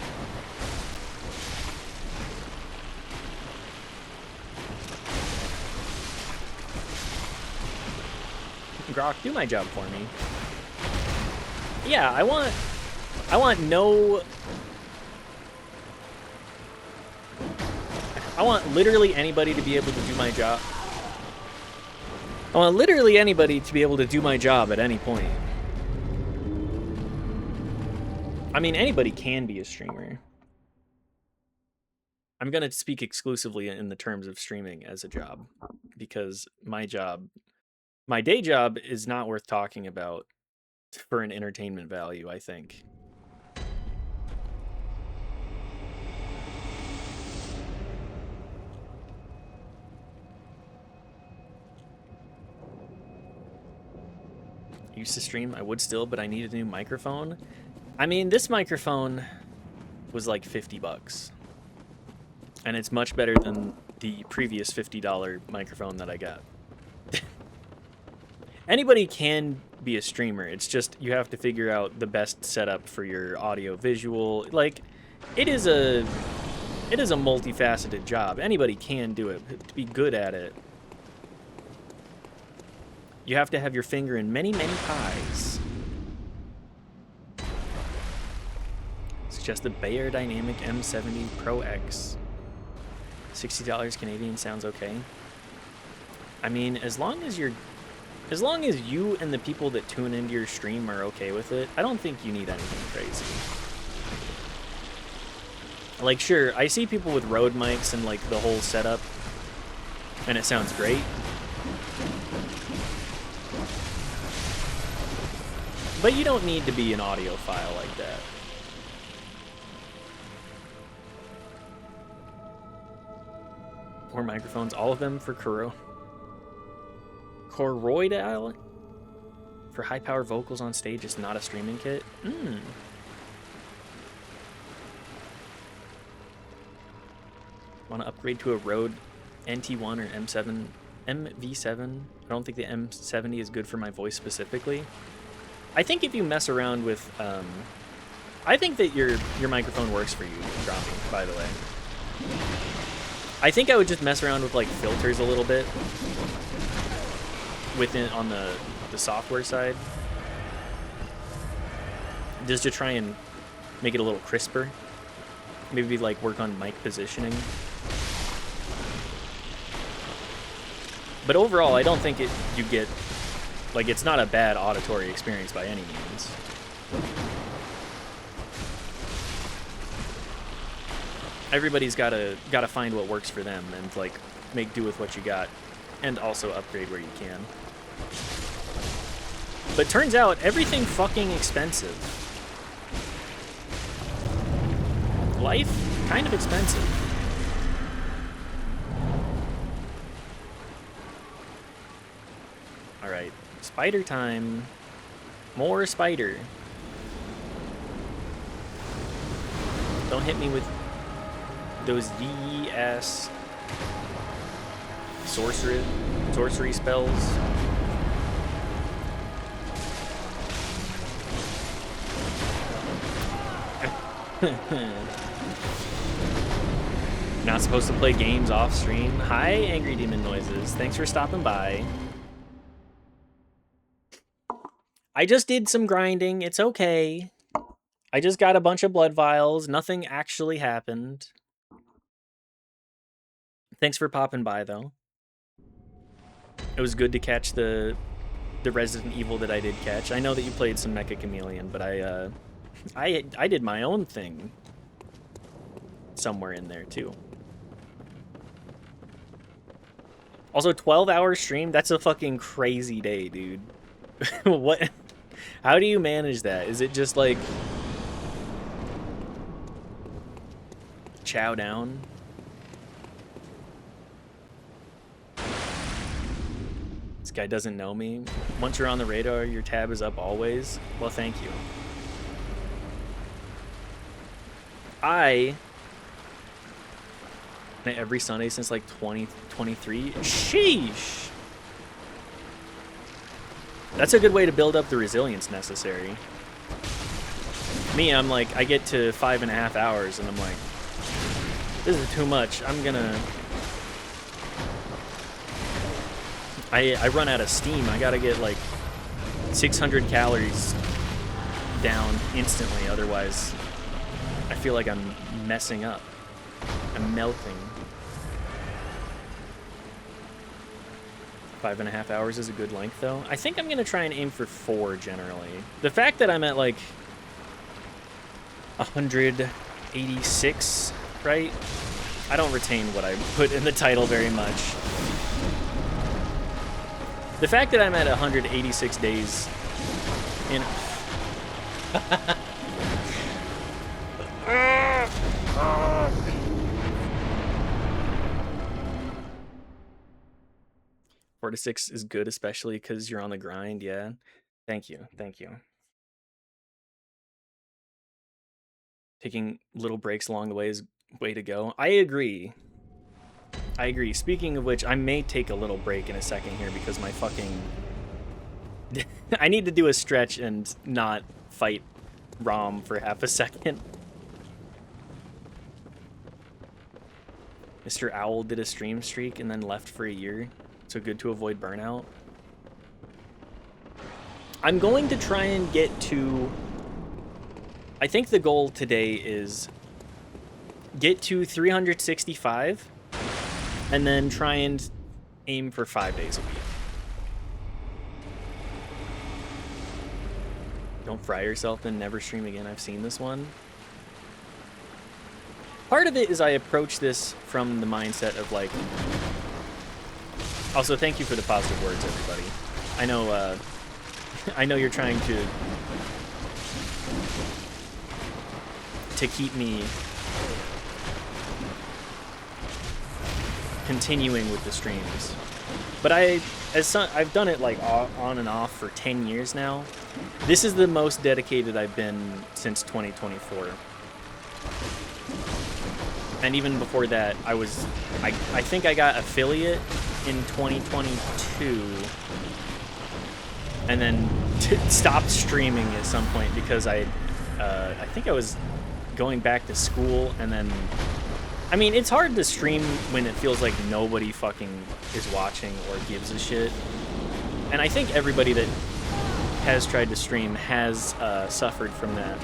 Grok, do my job for me. Yeah, I want literally anybody to be able to do my job. I want literally anybody to be able to do my job at any point. I mean, anybody can be a streamer. I'm going to speak exclusively in the terms of streaming as a job, because my day job is not worth talking about for an entertainment value, I think. I used to stream, I would still, but I need a new microphone. I mean, this microphone was like $50. And it's much better than the previous $50 microphone that I got. Anybody can be a streamer. It's just you have to figure out the best setup for your audio visual. Like, it is a multifaceted job. Anybody can do it. To be good at it, you have to have your finger in many, many pies. Suggest the Bayer Dynamic M70 Pro X. $60 Canadian sounds okay. I mean, as long as you and the people that tune into your stream are okay with it, I don't think you need anything crazy. Like, sure, I see people with Rode mics and like the whole setup, and it sounds great. But you don't need to be an audiophile like that. More microphones, all of them for choroidal for high power vocals on stage. It's not a streaming kit. Want to upgrade to a Rode NT1 or MV7? I don't think the M70 is good for my voice specifically. I think if you mess around with, I think that your microphone works for you, Drami, by the way. I think I would just mess around with like filters a little bit within on the software side, just to try and make it a little crisper. Maybe like work on mic positioning. But overall, I don't think you get like, it's not a bad auditory experience by any means. Everybody's gotta find what works for them and like make do with what you got, and also upgrade where you can. But turns out everything fucking expensive. Life kind of expensive. All right, spider time. More spider. Don't hit me with those DES sorcery spells. Not supposed to play games off stream. Hi, Angry Demon Noises. Thanks for stopping by. I just did some grinding. It's okay. I just got a bunch of blood vials. Nothing actually happened. Thanks for popping by, though. It was good to catch the Resident Evil that I did catch. I know that you played some Mecha Chameleon, but I did my own thing somewhere in there too. Also, 12-hour stream, that's a fucking crazy day, dude. What? How do you manage that? Is it just like chow down? This guy doesn't know me. Once you're on the radar, your tab is up always. Well, thank you. Every Sunday since like 2023. Sheesh. That's a good way to build up the resilience necessary. Me, I'm like, I get to 5.5 hours and I'm like, this is too much. I run out of steam. I gotta get like 600 calories down instantly, otherwise I feel like I'm messing up. I'm melting. 5.5 hours is a good length, though. I think I'm gonna try and aim for 4 generally. The fact that I'm at like 186, right? I don't retain what I put in the title very much. The fact that I'm at 186 days in... 4 to 6 is good, especially because you're on the grind, yeah. Thank you, thank you. Taking little breaks along the way is way to go. I agree. I agree. Speaking of which, I may take a little break in a second here because my fucking... I need to do a stretch and not fight ROM for half a second. Mr. Owl did a stream streak and then left for a year. So good to avoid burnout. I'm going to try and get to... I think the goal today is get to 365 and then try and aim for 5 days a week. Don't fry yourself and never stream again. I've seen this one. Part of it is I approach this from the mindset of like... Also, thank you for the positive words, everybody. I know you're trying to keep me continuing with the streams. But I've done it like on and off for 10 years now. This is the most dedicated I've been since 2024. And even before that, I think I got affiliate in 2022 and then stopped streaming at some point because I think I was going back to school, and then I mean, it's hard to stream when it feels like nobody fucking is watching or gives a shit. And I think everybody that has tried to stream has suffered from that.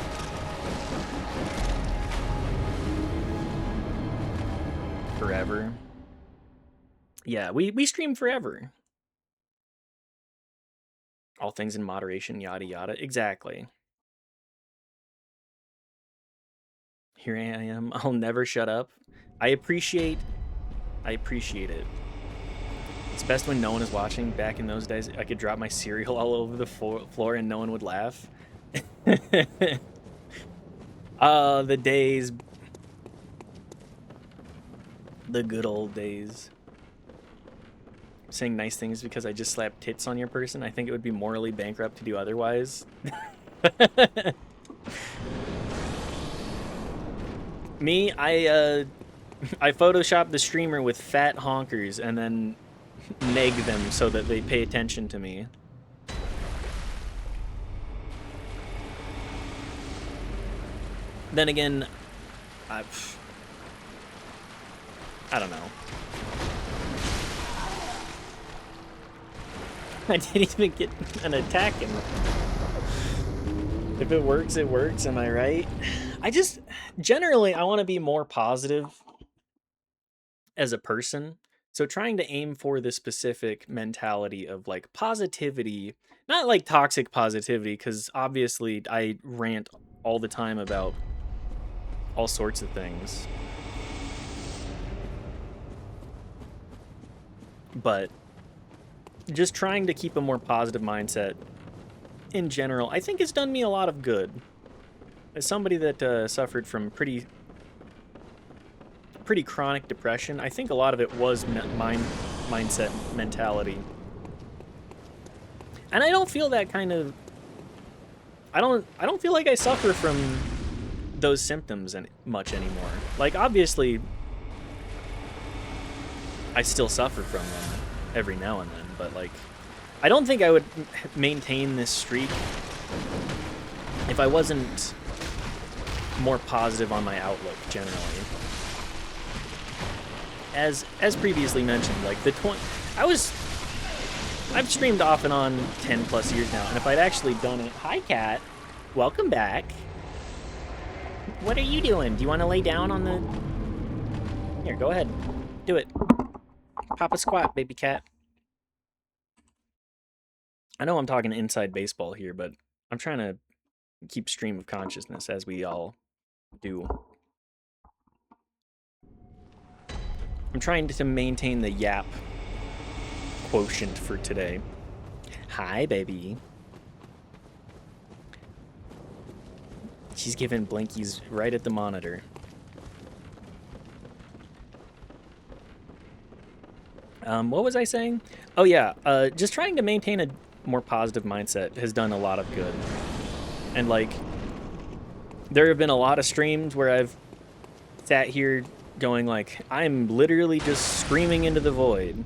Forever. Yeah, we stream forever. All things in moderation, yada yada. Exactly. Here I am. I'll never shut up. I appreciate it. It's best when no one is watching. Back in those days, I could drop my cereal all over the floor and no one would laugh. The days. The good old days. Saying nice things because I just slapped tits on your person. I think it would be morally bankrupt to do otherwise. Me, I photoshopped the streamer with fat honkers and then neg them so that they pay attention to me. Then again, I don't know. I didn't even get an attack in. If it works, it works. Am I right? Generally, I want to be more positive as a person. So trying to aim for the specific mentality of like positivity, not like toxic positivity, because obviously I rant all the time about all sorts of things. But just trying to keep a more positive mindset in general, I think has done me a lot of good. As somebody that suffered from pretty chronic depression, I think a lot of it was mindset mentality. And I don't feel that kind of I don't feel like I suffer from those symptoms much anymore. Like obviously I still suffer from them every now and then, but like I don't think I would maintain this streak if I wasn't more positive on my outlook generally. As previously mentioned, like I've streamed off and on 10 plus years now, and if I'd actually done it, hi cat, welcome back. What are you doing? Do you want to lay down on the? Here, go ahead, do it. Pop a squat, baby cat. I know I'm talking inside baseball here, but I'm trying to keep stream of consciousness as we all do. I'm trying to maintain the yap quotient for today. Hi, baby. She's giving blinkies right at the monitor. What was I saying? Oh yeah, just trying to maintain a more positive mindset has done a lot of good. And like, there have been a lot of streams where I've sat here going like, I'm literally just screaming into the void.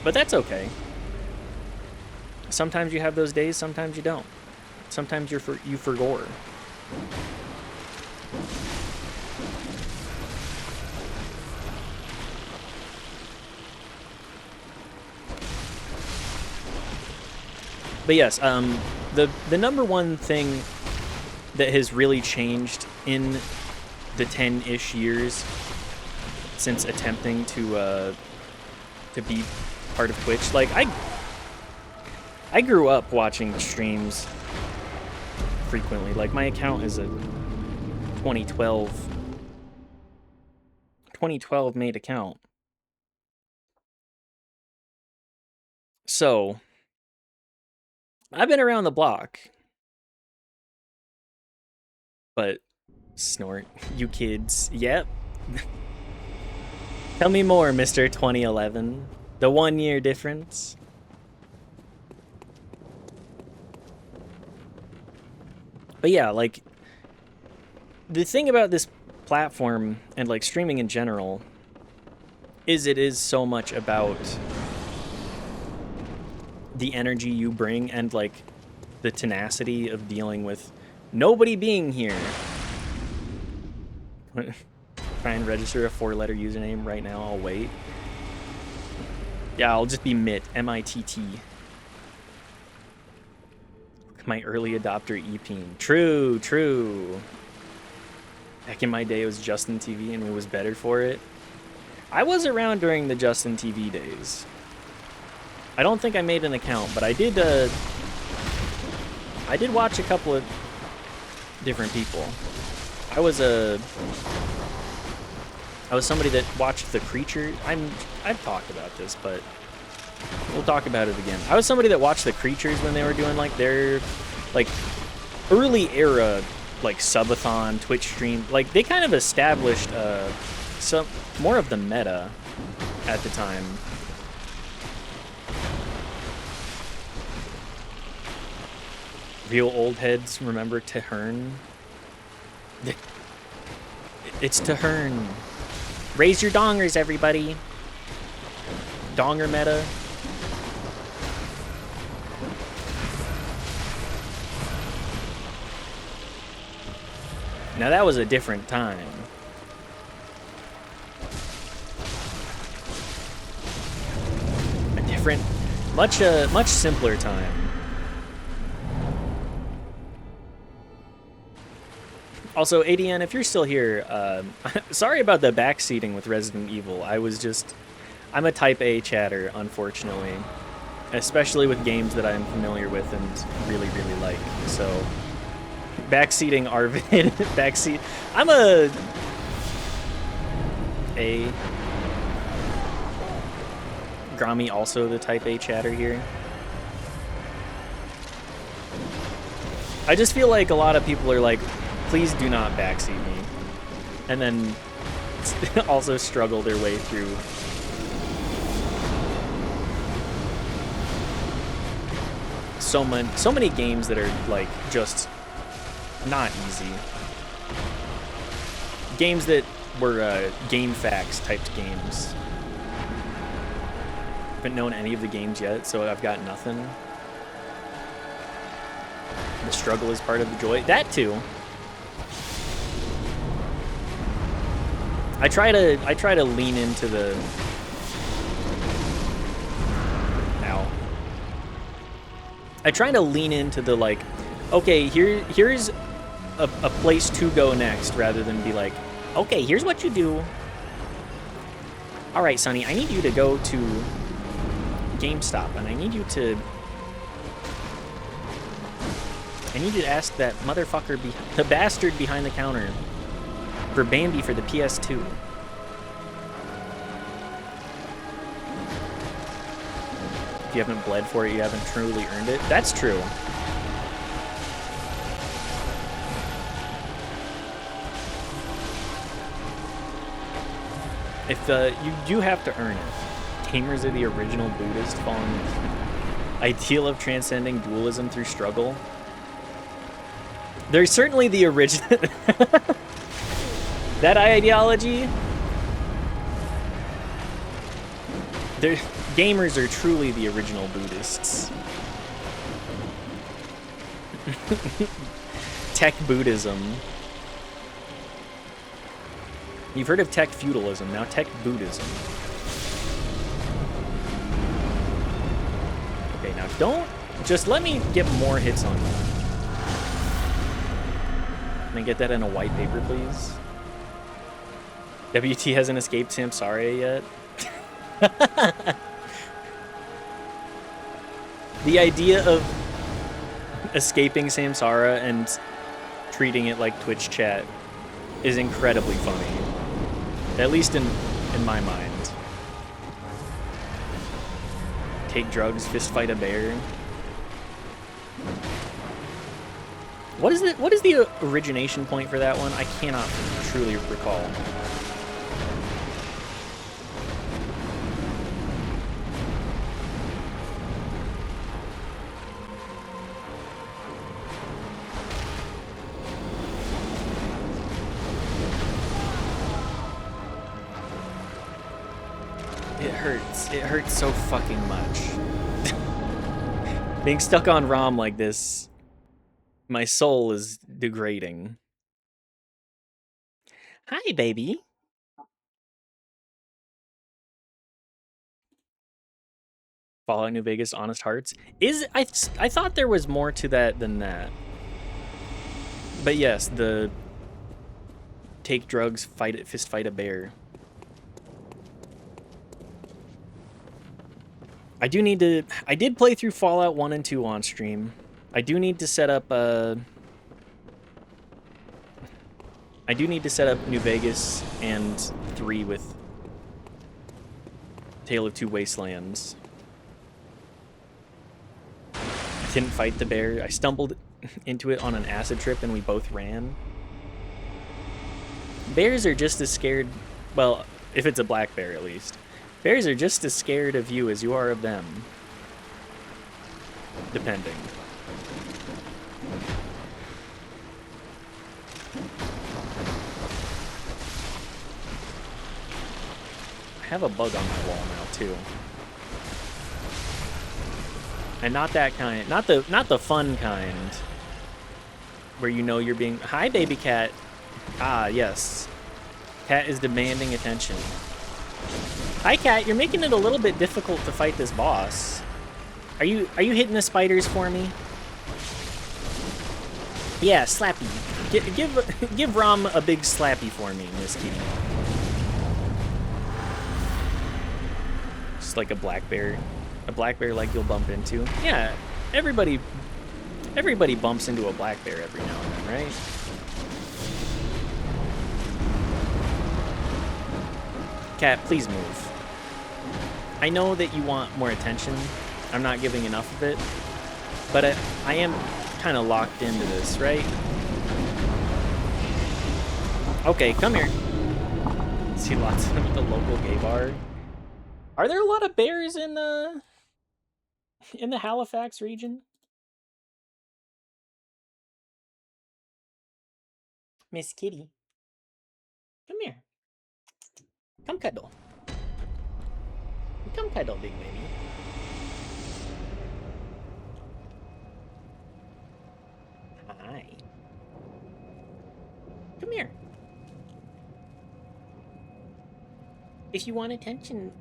But that's okay. Sometimes you have those days, sometimes you don't. Sometimes you forgore. But yes, the number one thing that has really changed in the 10-ish years since attempting to be part of Twitch, like I grew up watching streams frequently. Like my account is a 2012 made account. So I've been around the block. But snort, you kids. Yep. Tell me more, Mr. 2011. The 1 year difference. But yeah, like the thing about this platform and like streaming in general is it is so much about the energy you bring and like the tenacity of dealing with nobody being here. Try and register a 4-letter username right now. I'll wait. Yeah, I'll just be MITT. M-I-T-T. My early adopter EPing. True, true. Back in my day, it was Justin TV and it was better for it. I was around during the Justin TV days. I don't think I made an account, but I did watch a couple of different people. I was somebody that watched The Creature. I've talked about this, but we'll talk about it again. I was somebody that watched The Creatures when they were doing like their like early era like subathon Twitch stream. Like they kind of established some more of the meta at the time. Real old heads remember Tehern. It's Tehern. Raise your dongers, everybody. Donger meta. Now that was a different time. A different, much simpler time. Also, ADN, if you're still here, sorry about the backseating with Resident Evil. I'm a type A chatter, unfortunately. Especially with games that I'm familiar with and really, really like. So, backseating Arvid, backseat. I'm a Grami also the type A chatter here. I just feel like a lot of people are like, please do not backseat me. And then also struggle their way through. So many games that are like just not easy. Games that were game facts typed games. Haven't known any of the games yet, so I've got nothing. The struggle is part of the joy. That too. I try to lean into the I try to lean into the like, okay, here's a place to go next, rather than be like, okay, here's what you do. All right, Sonny, I need you to go to GameStop, and I need you to ask that motherfucker, the bastard behind the counter, for Bambi for the PS2. If you haven't bled for it, you haven't truly earned it. That's true. If you do have to earn it. Gamers are the original Buddhist, following the ideal of transcending dualism through struggle. They're certainly the original. That ideology. Gamers are truly the original Buddhists. Tech Buddhism. You've heard of tech feudalism, now tech Buddhism. Okay, now don't... Just let me get more hits on that. Can I get that in a white paper, please? WT hasn't escaped Samsara yet. The idea of escaping Samsara and treating it like Twitch chat is incredibly funny. At least in my mind. Take drugs, fist fight a bear. What is the origination point for that one? I cannot truly recall. It hurts so fucking much. Being stuck on ROM like this, my soul is degrading. Hi, baby. Fallout New Vegas, Honest Hearts. I thought there was more to that than that. But yes, the take drugs, fist fight a bear. I did play through Fallout 1 and 2 on stream. I do need to set up New Vegas and 3 with Tale of Two Wastelands. I didn't fight the bear. I stumbled into it on an acid trip and we both ran. Bears are just as scared, well, if it's a black bear at least. Bears are just as scared of you as you are of them. Depending. I have a bug on my wall now too. And not that kind, not the fun kind where you know you're being, hi baby cat. Ah, yes. Cat is demanding attention. Hi, Cat. You're making it a little bit difficult to fight this boss. Are you hitting the spiders for me? Yeah, slappy. Give Rom a big slappy for me, Miss Kitty. Just like a black bear like you'll bump into. Yeah, everybody bumps into a black bear every now and then, right? Cat, please move. I know that you want more attention. I'm not giving enough of it, but I am kind of locked into this, right? Okay, come here. See lots of them at the local gay bar. Are there a lot of bears in the Halifax region? Miss Kitty, come here. Come cuddle. Come cuddle, big baby. Hi. Come here. If you want attention,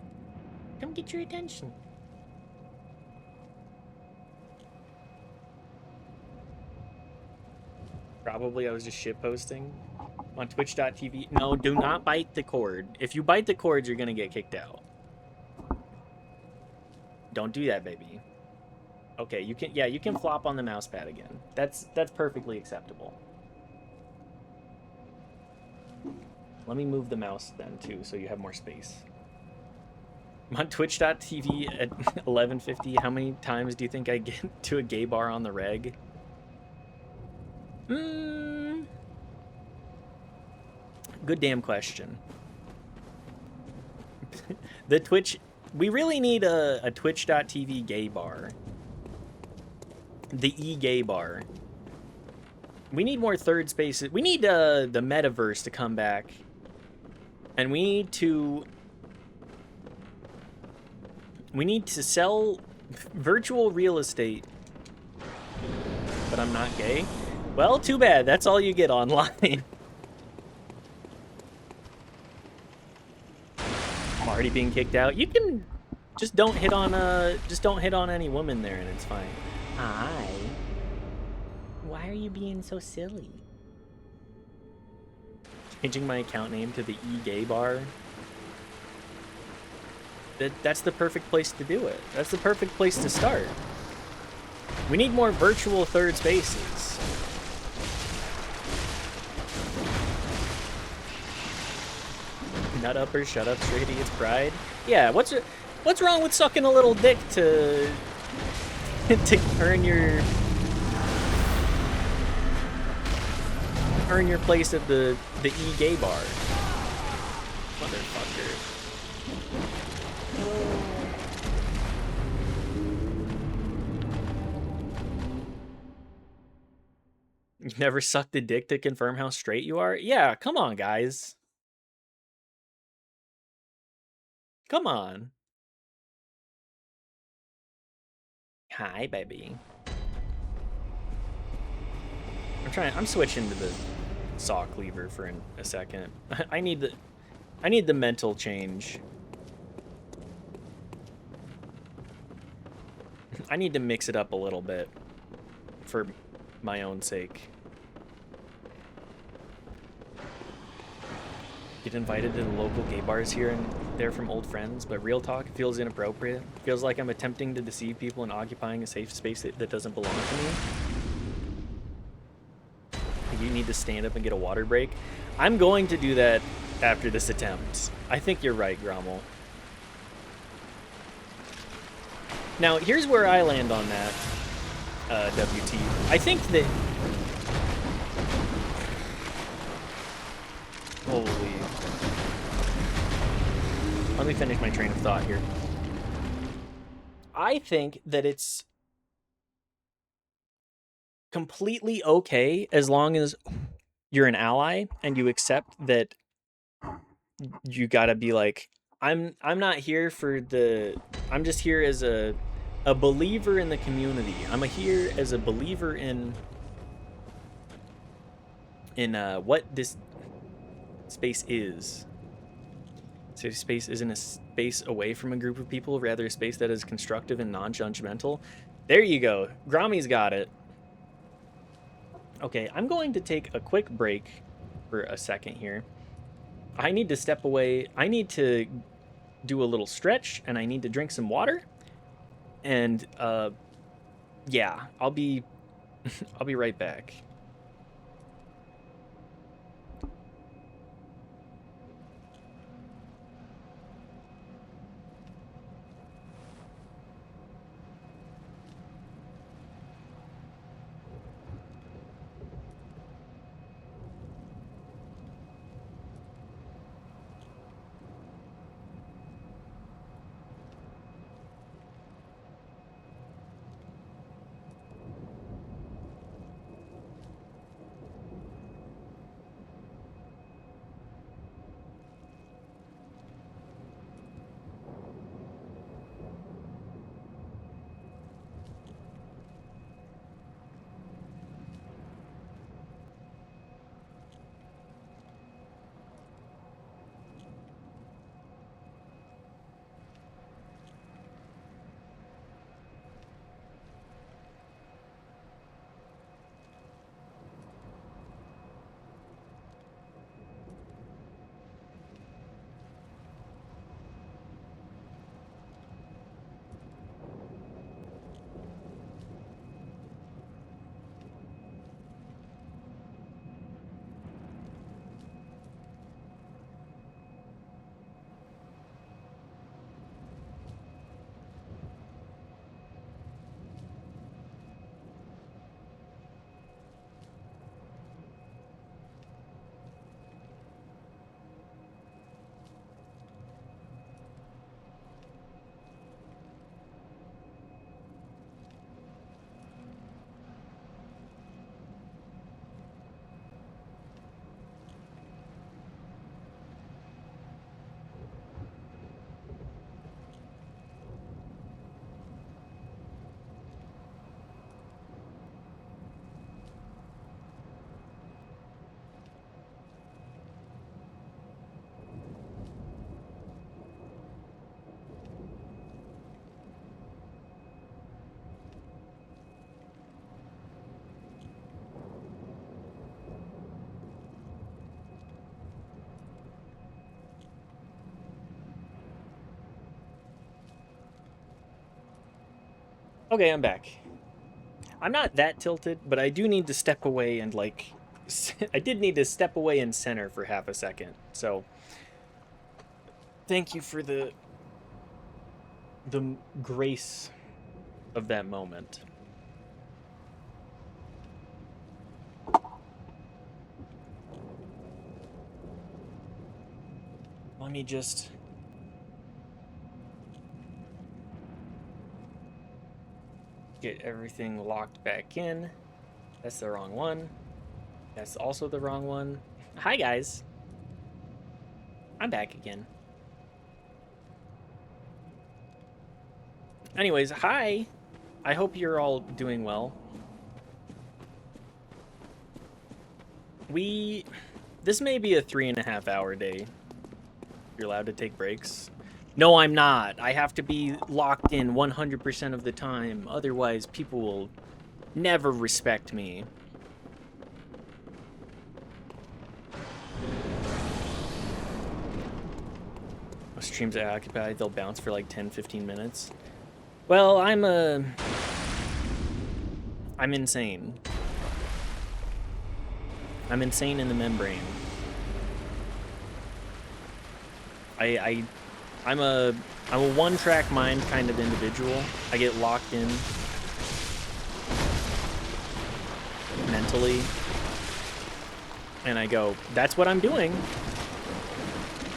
come get your attention. Probably I was just shitposting on twitch.tv. No, do not bite the cord. If you bite the cord, you're gonna get kicked out. Don't do that, baby. Okay, you can flop on the mouse pad again. That's perfectly acceptable. Let me move the mouse then too, so you have more space. I'm on twitch.tv at 11:50. How many times do you think I get to a gay bar on the reg? Good damn question. The Twitch... We really need a twitch.tv gay bar. The e-gay bar. We need more third spaces. We need the metaverse to come back. And we need to sell virtual real estate. But I'm not gay. Well, too bad. That's all you get online. I'm already being kicked out. You can just don't hit on any woman there and it's fine. Hi. Why are you being so silly? Changing my account name to the e-gay bar. That's the perfect place to do it. That's the perfect place to start. We need more virtual third spaces. Nut up or shut up, straight idiots pride. Yeah, what's wrong with sucking a little dick to earn your place at the e-gay bar? Motherfucker. You never sucked a dick to confirm how straight you are? Yeah, come on, guys. Come on. Hi, baby. I'm switching to the saw cleaver for a second. I need the mental change. I need to mix it up a little bit for my own sake. Get invited to the local gay bars here and there from old friends, but real talk feels inappropriate. Feels like I'm attempting to deceive people and occupying a safe space that doesn't belong to me. You need to stand up and get a water break. I'm going to do that after this attempt. I think you're right, Grommel. Now, here's where I land on that, WT. I think that... Holy... Let me finish my train of thought here. I think that it's completely okay as long as you're an ally and you accept that you gotta be like, I'm not here for the... I'm just here as a believer in the community. I'm here as a believer in in what this space is. So space isn't a space away from a group of people, rather a space that is constructive and non-judgmental. There you go. Gromy's got it. Okay, I'm going to take a quick break for a second here. I need to step away. I need to do a little stretch, and I need to drink some water. And yeah, I'll be I'll be right back. Okay, I'm back. I'm not that tilted, but I do need to step away and like I did need to step away and center for half a second. So thank you for the grace of that moment. Let me just get everything locked back in. That's the wrong one. That's also the wrong one. Hi, guys. I'm back again. Anyways, hi. I hope you're all doing well. This may be a 3.5 hour day. You're allowed to take breaks. No, I'm not. I have to be locked in 100% of the time. Otherwise, people will never respect me. Streams are occupied, they'll bounce for like 10-15 minutes. Well, I'm insane. I'm insane in the membrane. I'm a one-track mind kind of individual. I get locked in mentally, and I go, that's what I'm doing.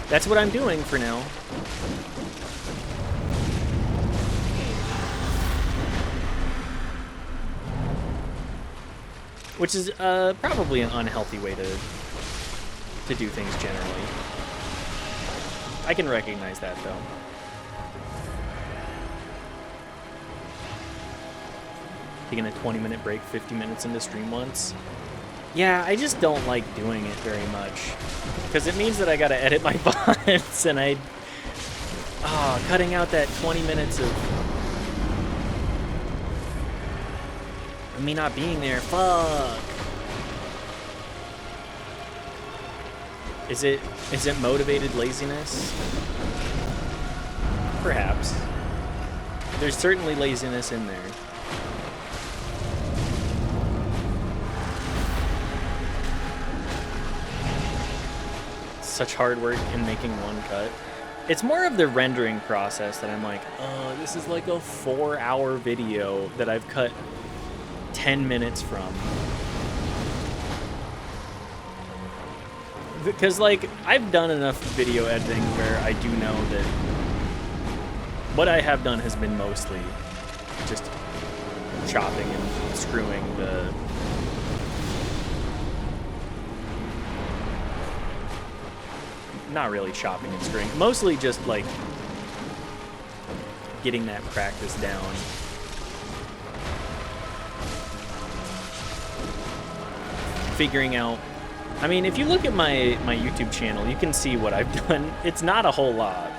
That's what I'm doing for now. Which is probably an unhealthy way to do things generally. I can recognize that, though. Taking a 20-minute break 50 minutes into stream once. Yeah, I just don't like doing it very much. Because it means that I gotta edit my VODs, and cutting out that 20 minutes of me not being there, fuck. Is it motivated laziness? Perhaps. There's certainly laziness in there. Such hard work in making one cut. It's more of the rendering process that I'm like, oh, this is like a 4-hour video that I've cut 10 minutes from. Because, like, I've done enough video editing where I do know that what I have done has been mostly just chopping and screwing the... Not really chopping and screwing. Mostly just, like, getting that practice down. Figuring out... I mean, if you look at my YouTube channel, you can see what I've done. It's not a whole lot.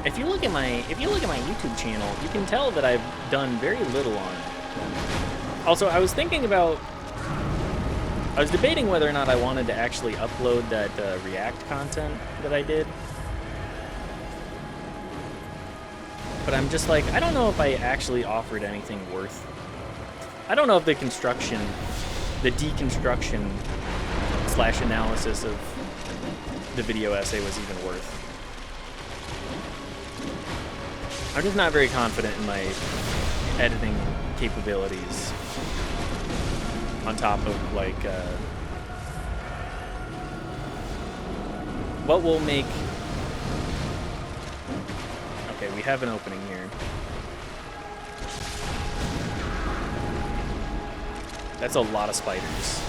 If you look at my YouTube channel, you can tell that I've done very little on it. Also, I was debating whether or not I wanted to actually upload that React content that I did. But I'm just like, I don't know if I actually offered anything worth... I don't know if the deconstruction / analysis of the video essay was even worth. I'm just not very confident in my editing capabilities. On top of, like, what will make... Okay, we have an opening here. That's a lot of spiders.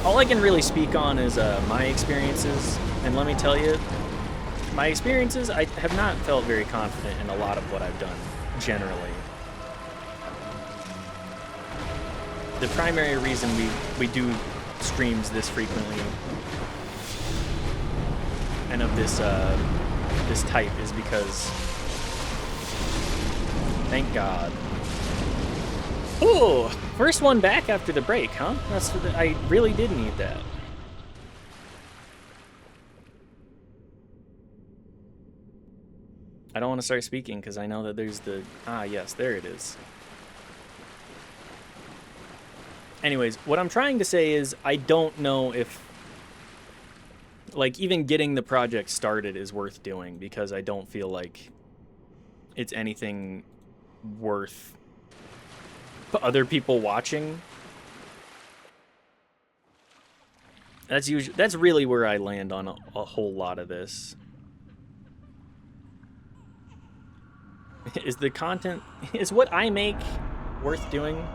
All I can really speak on is my experiences, and let me tell you, my experiences, I have not felt very confident in a lot of what I've done, generally. The primary reason we do streams this frequently and of this type is because, thank God. Ooh, first one back after the break, huh? I really did need that. I don't want to start speaking because I know that there's the... Ah, yes, there it is. Anyways, what I'm trying to say is I don't know if... Like, even getting the project started is worth doing because I don't feel like it's anything worth other people watching. That's really where I land on a whole lot of this. Is the content... Is what I make worth doing?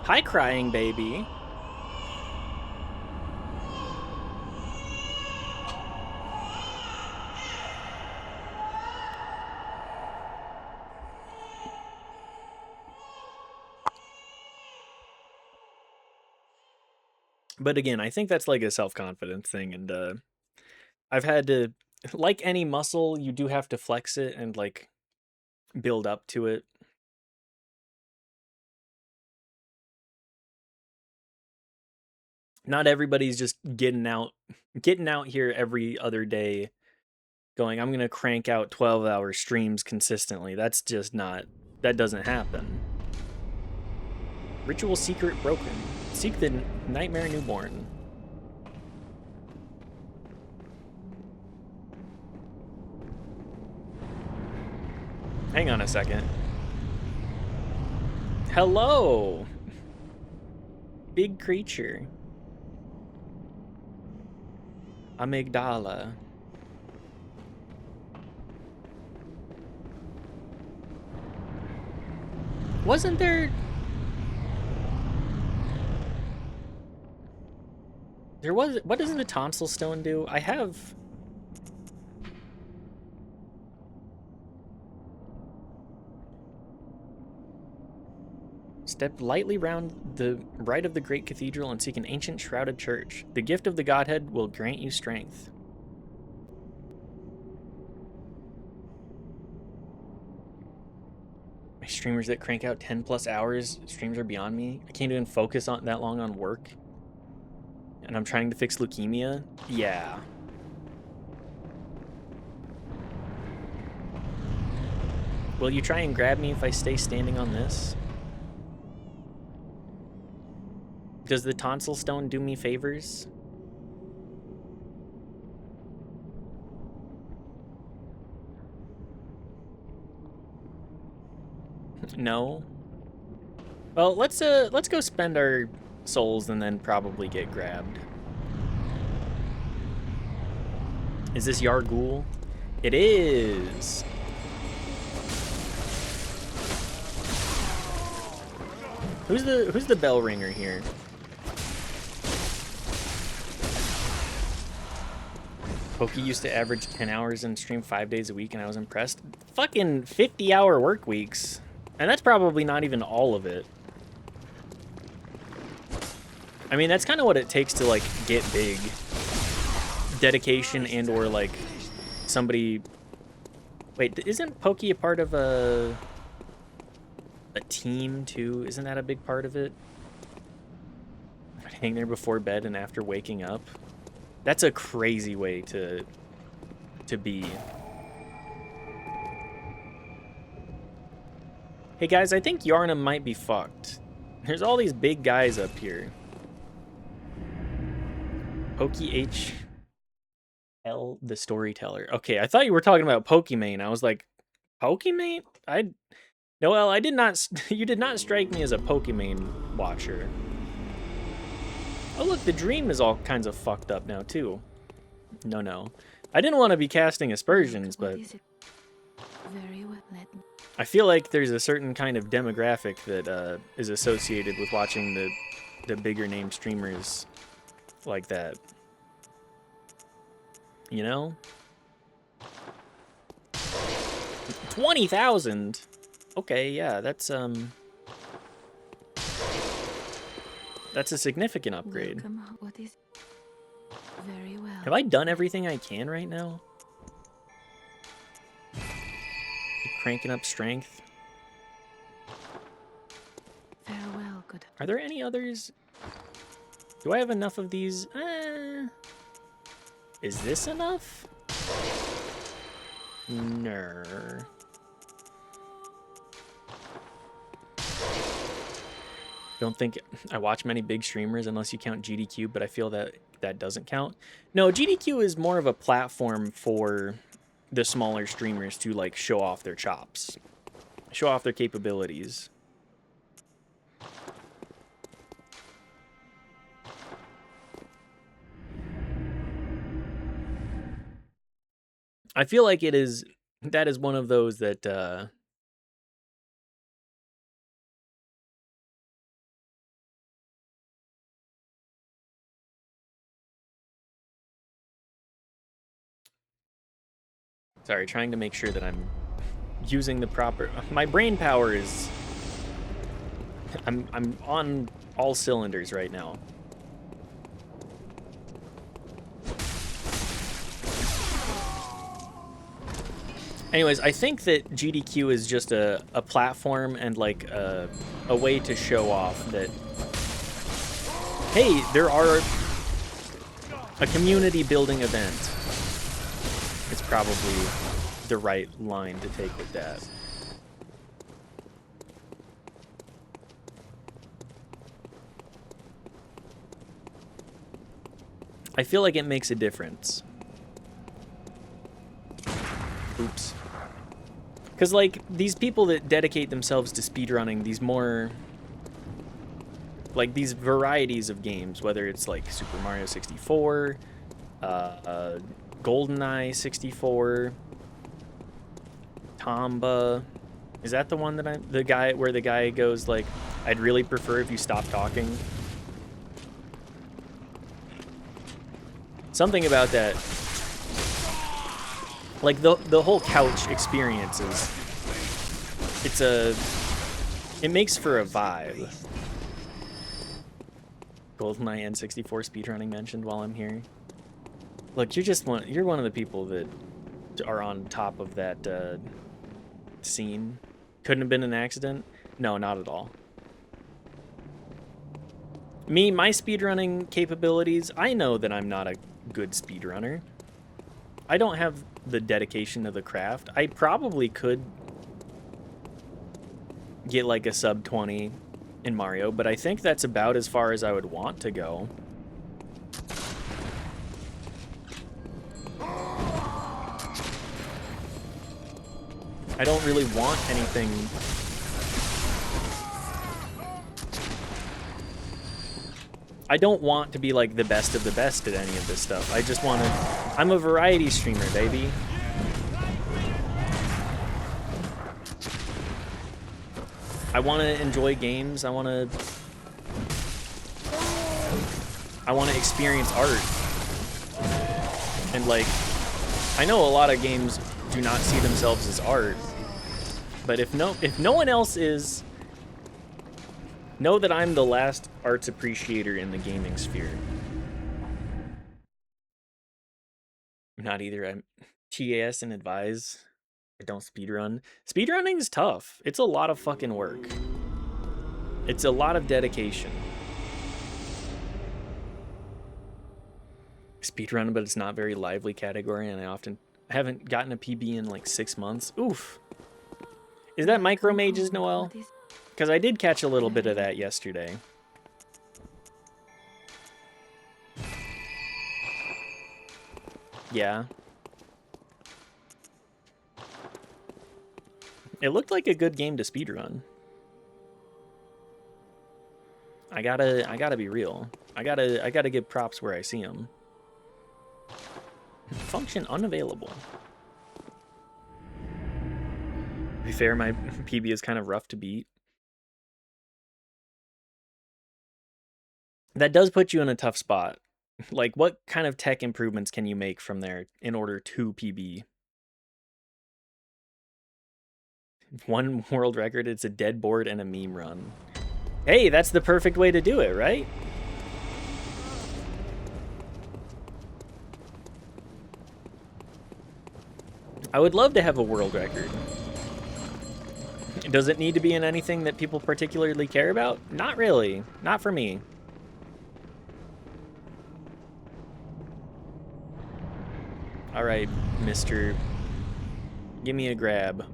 Hi, crying baby. But again, I think that's like a self-confidence thing, and I've had to... Like any muscle, you do have to flex it and, like, build up to it. Not everybody's just getting out here every other day going, I'm gonna crank out 12-hour streams consistently. That's just not... That doesn't happen. Ritual secret broken. Seek the nightmare newborn. Hang on a second. Hello! Big creature. Amygdala. Wasn't there... There was... What does the tonsil stone do? I have... Step lightly round the right of the great cathedral and seek an ancient shrouded church. The gift of the Godhead will grant you strength. My streamers that crank out 10 plus hours, streams are beyond me. I can't even focus on that long on work. And I'm trying to fix leukemia. Yeah. Will you try and grab me if I stay standing on this? Does the tonsil stone do me favors? No. Well, let's go spend our souls and then probably get grabbed. Is this Yargul? It is. Who's the bell ringer here? Pokey used to average 10 hours and stream 5 days a week, and I was impressed. Fucking 50-hour work weeks. And that's probably not even all of it. I mean, that's kind of what it takes to, like, get big. Dedication and or, like, somebody... Wait, isn't Pokey a part of a team, too? Isn't that a big part of it? Hang there before bed and after waking up. That's a crazy way to be. Hey guys, I think Yarnum might be fucked. There's all these big guys up here. Pokey HL the storyteller. Okay, I thought you were talking about Pokimane. I was like, Pokimane? Noel, I did not. You did not strike me as a Pokimane watcher. Oh look, the dream is all kinds of fucked up now too. No. I didn't want to be casting aspersions, but I feel like there's a certain kind of demographic that is associated with watching the bigger name streamers like that. You know? 20,000? Okay, yeah, that's a significant upgrade. Very well. Have I done everything I can right now? Cranking up strength. Farewell, good. Are there any others? Do I have enough of these? Is this enough? No. Don't think I watch many big streamers unless you count GDQ, but I feel that that doesn't count. No, GDQ is more of a platform for the smaller streamers to like show off their chops, show off their capabilities. I feel like that is one of those that sorry, trying to make sure that I'm using the proper... My brain power is... I'm on all cylinders right now. Anyways, I think that GDQ is just a platform and like a way to show off that, hey, there are a community building event. It's probably the right line to take with that. I feel like it makes a difference. Oops. Because, like, these people that dedicate themselves to speedrunning these more... like, these varieties of games, whether it's, like, Super Mario 64, GoldenEye 64, Tomba... Is that the one that where the guy goes, like, I'd really prefer if you stopped talking? Something about that, like the whole couch experience it makes for a vibe. GoldenEye N64 speedrunning mentioned while I'm here. Look, you're one of the people that are on top of that scene. Couldn't have been an accident? No, not at all. My speedrunning capabilities, I know that I'm not a good speedrunner. I don't have the dedication to the craft. I probably could get like a sub 20 in Mario, but I think that's about as far as I would want to go. I don't really want anything. I don't want to be like the best of the best at any of this stuff. I just want to. I'm a variety streamer, baby. I want to enjoy games. I want to experience art. And like, I know a lot of games do not see themselves as art, but if no one else is, know that I'm the last arts appreciator in the gaming sphere. Not either. I'm TAS and advise. I don't speedrun. Speedrunning is tough. It's a lot of fucking work. It's a lot of dedication. Speedrun, but it's not very lively category, and I haven't gotten a PB in like 6 months. Oof. Is that micro mages, Noel? Because I did catch a little bit of that yesterday. Yeah. It looked like a good game to speedrun. I gotta be real. I gotta give props where I see them. Function unavailable. To be fair, my PB is kind of rough to beat. That does put you in a tough spot. Like, what kind of tech improvements can you make from there in order to PB? One world record, it's a dead board and a meme run. Hey, that's the perfect way to do it, right? I would love to have a world record. Does it need to be in anything that people particularly care about? Not really. Not for me. All right, mister. Give me a grab.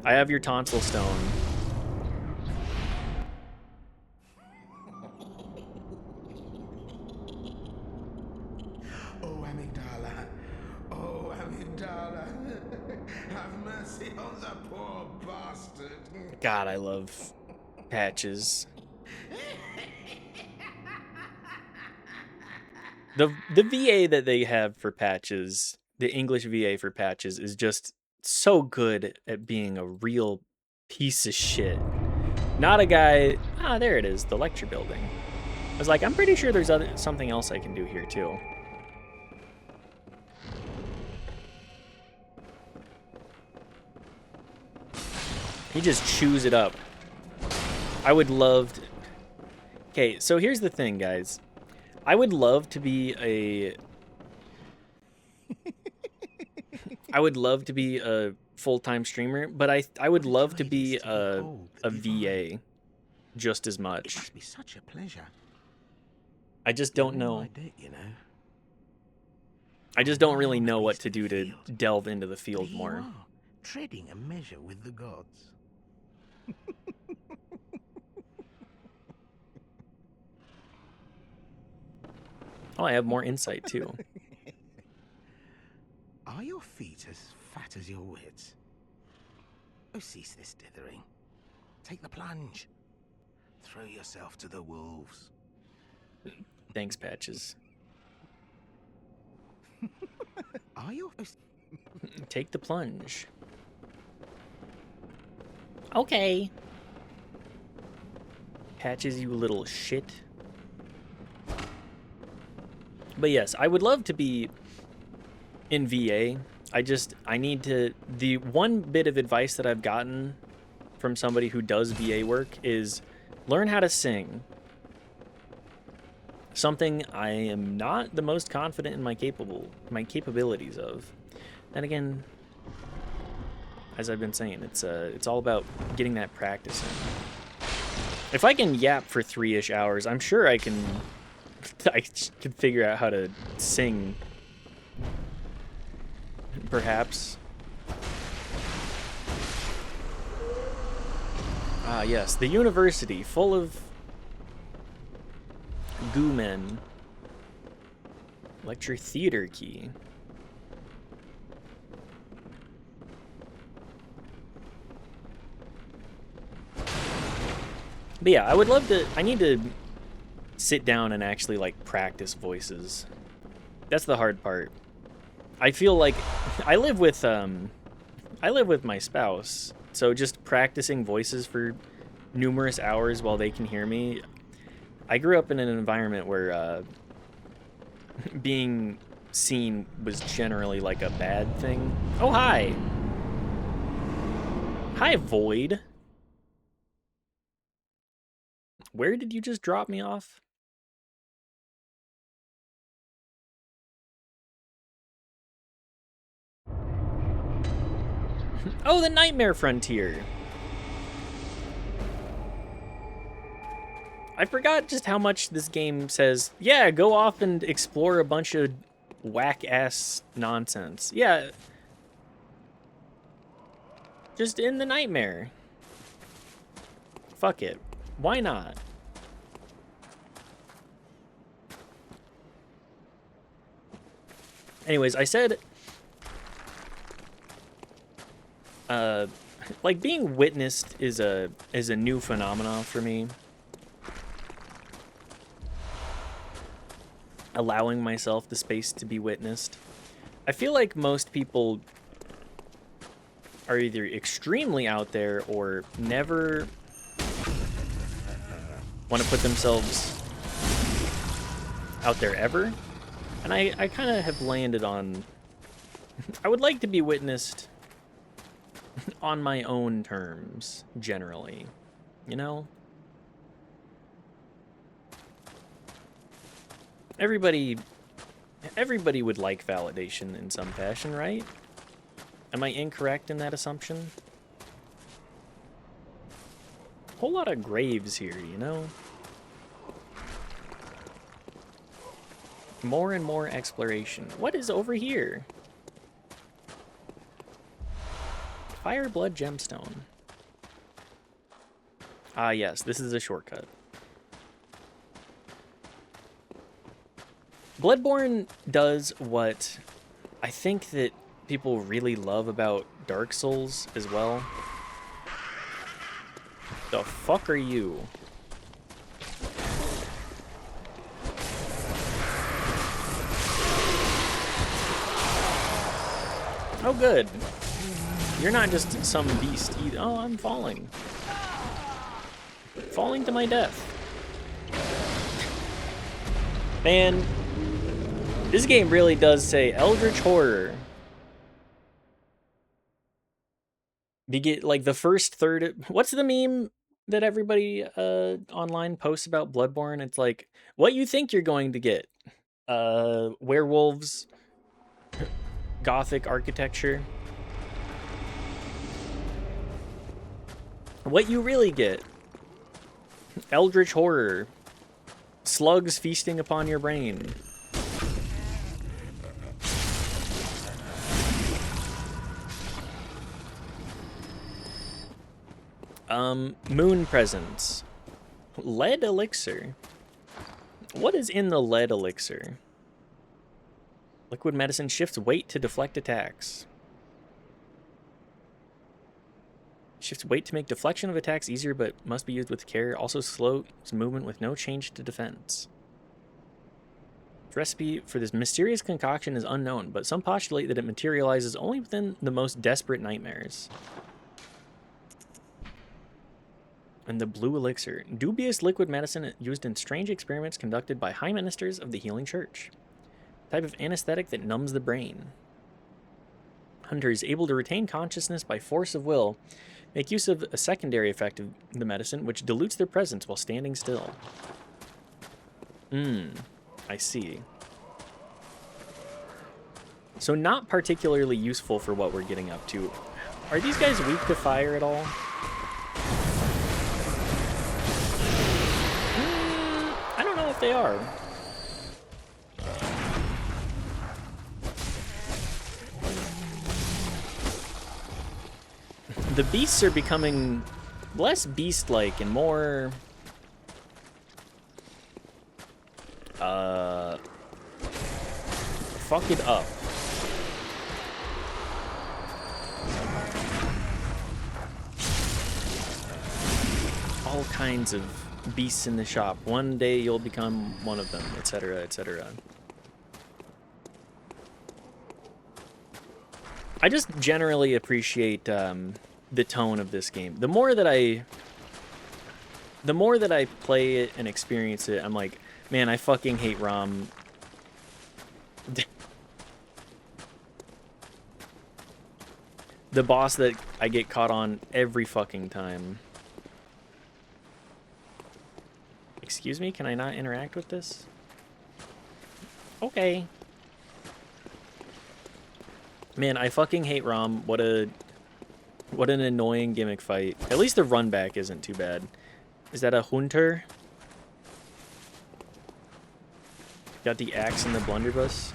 I have your tonsil stone. Oh, Amygdala. Oh, Amygdala. Have mercy on the poor bastard. God, I love Patches. The VA that they have for Patches, the English VA for Patches, is just so good at being a real piece of shit. Not a guy. Ah, there it is, the lecture building. I was like, I'm pretty sure there's something else I can do here too. He just chews it up. I would love to... Okay, so here's the thing, guys. I would love to be a... I would love to be a full-time streamer, but I would love to be a VA just as much. It must be such a pleasure. I just don't know. I just don't really know what to do to delve into the field more. Treading a measure with the gods. Oh, I have more insight too. Are your feet as fat as your wits? Oh, cease this dithering. Take the plunge. Throw yourself to the wolves. Thanks, Patches. Are your... Take the plunge. Okay. Patches, you little shit. But yes, I would love to be in VA. I need to, the one bit of advice that I've gotten from somebody who does VA work is learn how to sing. Something I am not the most confident in my capabilities of. And again, as I've been saying, it's all about getting that practice in. If I can yap for 3-ish hours, I'm sure I can figure out how to sing. Perhaps. Ah, yes, the university, full of goo men. Lecture theater key. But yeah, I would love to, I need to sit down and actually, like, practice voices. That's the hard part. I feel like I live with my spouse, so just practicing voices for numerous hours while they can hear me. I grew up in an environment where being seen was generally like a bad thing. Oh, hi. Hi, Void. Where did you just drop me off? Oh, the Nightmare Frontier. I forgot just how much this game says, yeah, go off and explore a bunch of whack-ass nonsense. Yeah. Just in the Nightmare. Fuck it. Why not? Anyways, I said, like, being witnessed is a new phenomenon for me. Allowing myself the space to be witnessed. I feel like most people are either extremely out there or never want to put themselves out there ever. And I kind of have landed on, I would like to be witnessed on my own terms, generally, you know? Everybody would like validation in some fashion, right? Am I incorrect in that assumption? Whole lot of graves here, you know? More and more exploration. What is over here? Fire Blood Gemstone. Ah, yes, this is a shortcut. Bloodborne does what I think that people really love about Dark Souls as well. The fuck are you? Oh, good. You're not just some beast either. Oh, I'm falling. Falling to my death. Man, this game really does say Eldritch Horror. Like the first third. What's the meme that everybody online posts about Bloodborne? It's like, what you think you're going to get. Werewolves, gothic architecture. What you really get. Eldritch Horror. Slugs feasting upon your brain. Moon presence. Lead elixir. What is in the lead elixir? Liquid medicine shifts weight to deflect attacks. Shifts weight to make deflection of attacks easier, but must be used with care. Also slows movement with no change to defense. The recipe for this mysterious concoction is unknown, but some postulate that it materializes only within the most desperate nightmares. And the blue elixir. Dubious liquid medicine used in strange experiments conducted by high ministers of the healing church. Type of anesthetic that numbs the brain. Hunter is able to retain consciousness by force of will. Make use of a secondary effect of the medicine, which dilutes their presence while standing still. I see. So not particularly useful for what we're getting up to. Are these guys weak to fire at all? I don't know if they are. The beasts are becoming less beast-like and more... fuck it up. All kinds of beasts in the shop. One day you'll become one of them, etc., etc. I just generally appreciate the tone of this game. The more that I play it and experience it, I'm like, man, I fucking hate ROM. The boss that I get caught on every fucking time. Excuse me, can I not interact with this? Okay. Man, I fucking hate ROM. What an annoying gimmick fight. At least the run back isn't too bad. Is that a Hunter? Got the axe and the blunderbuss.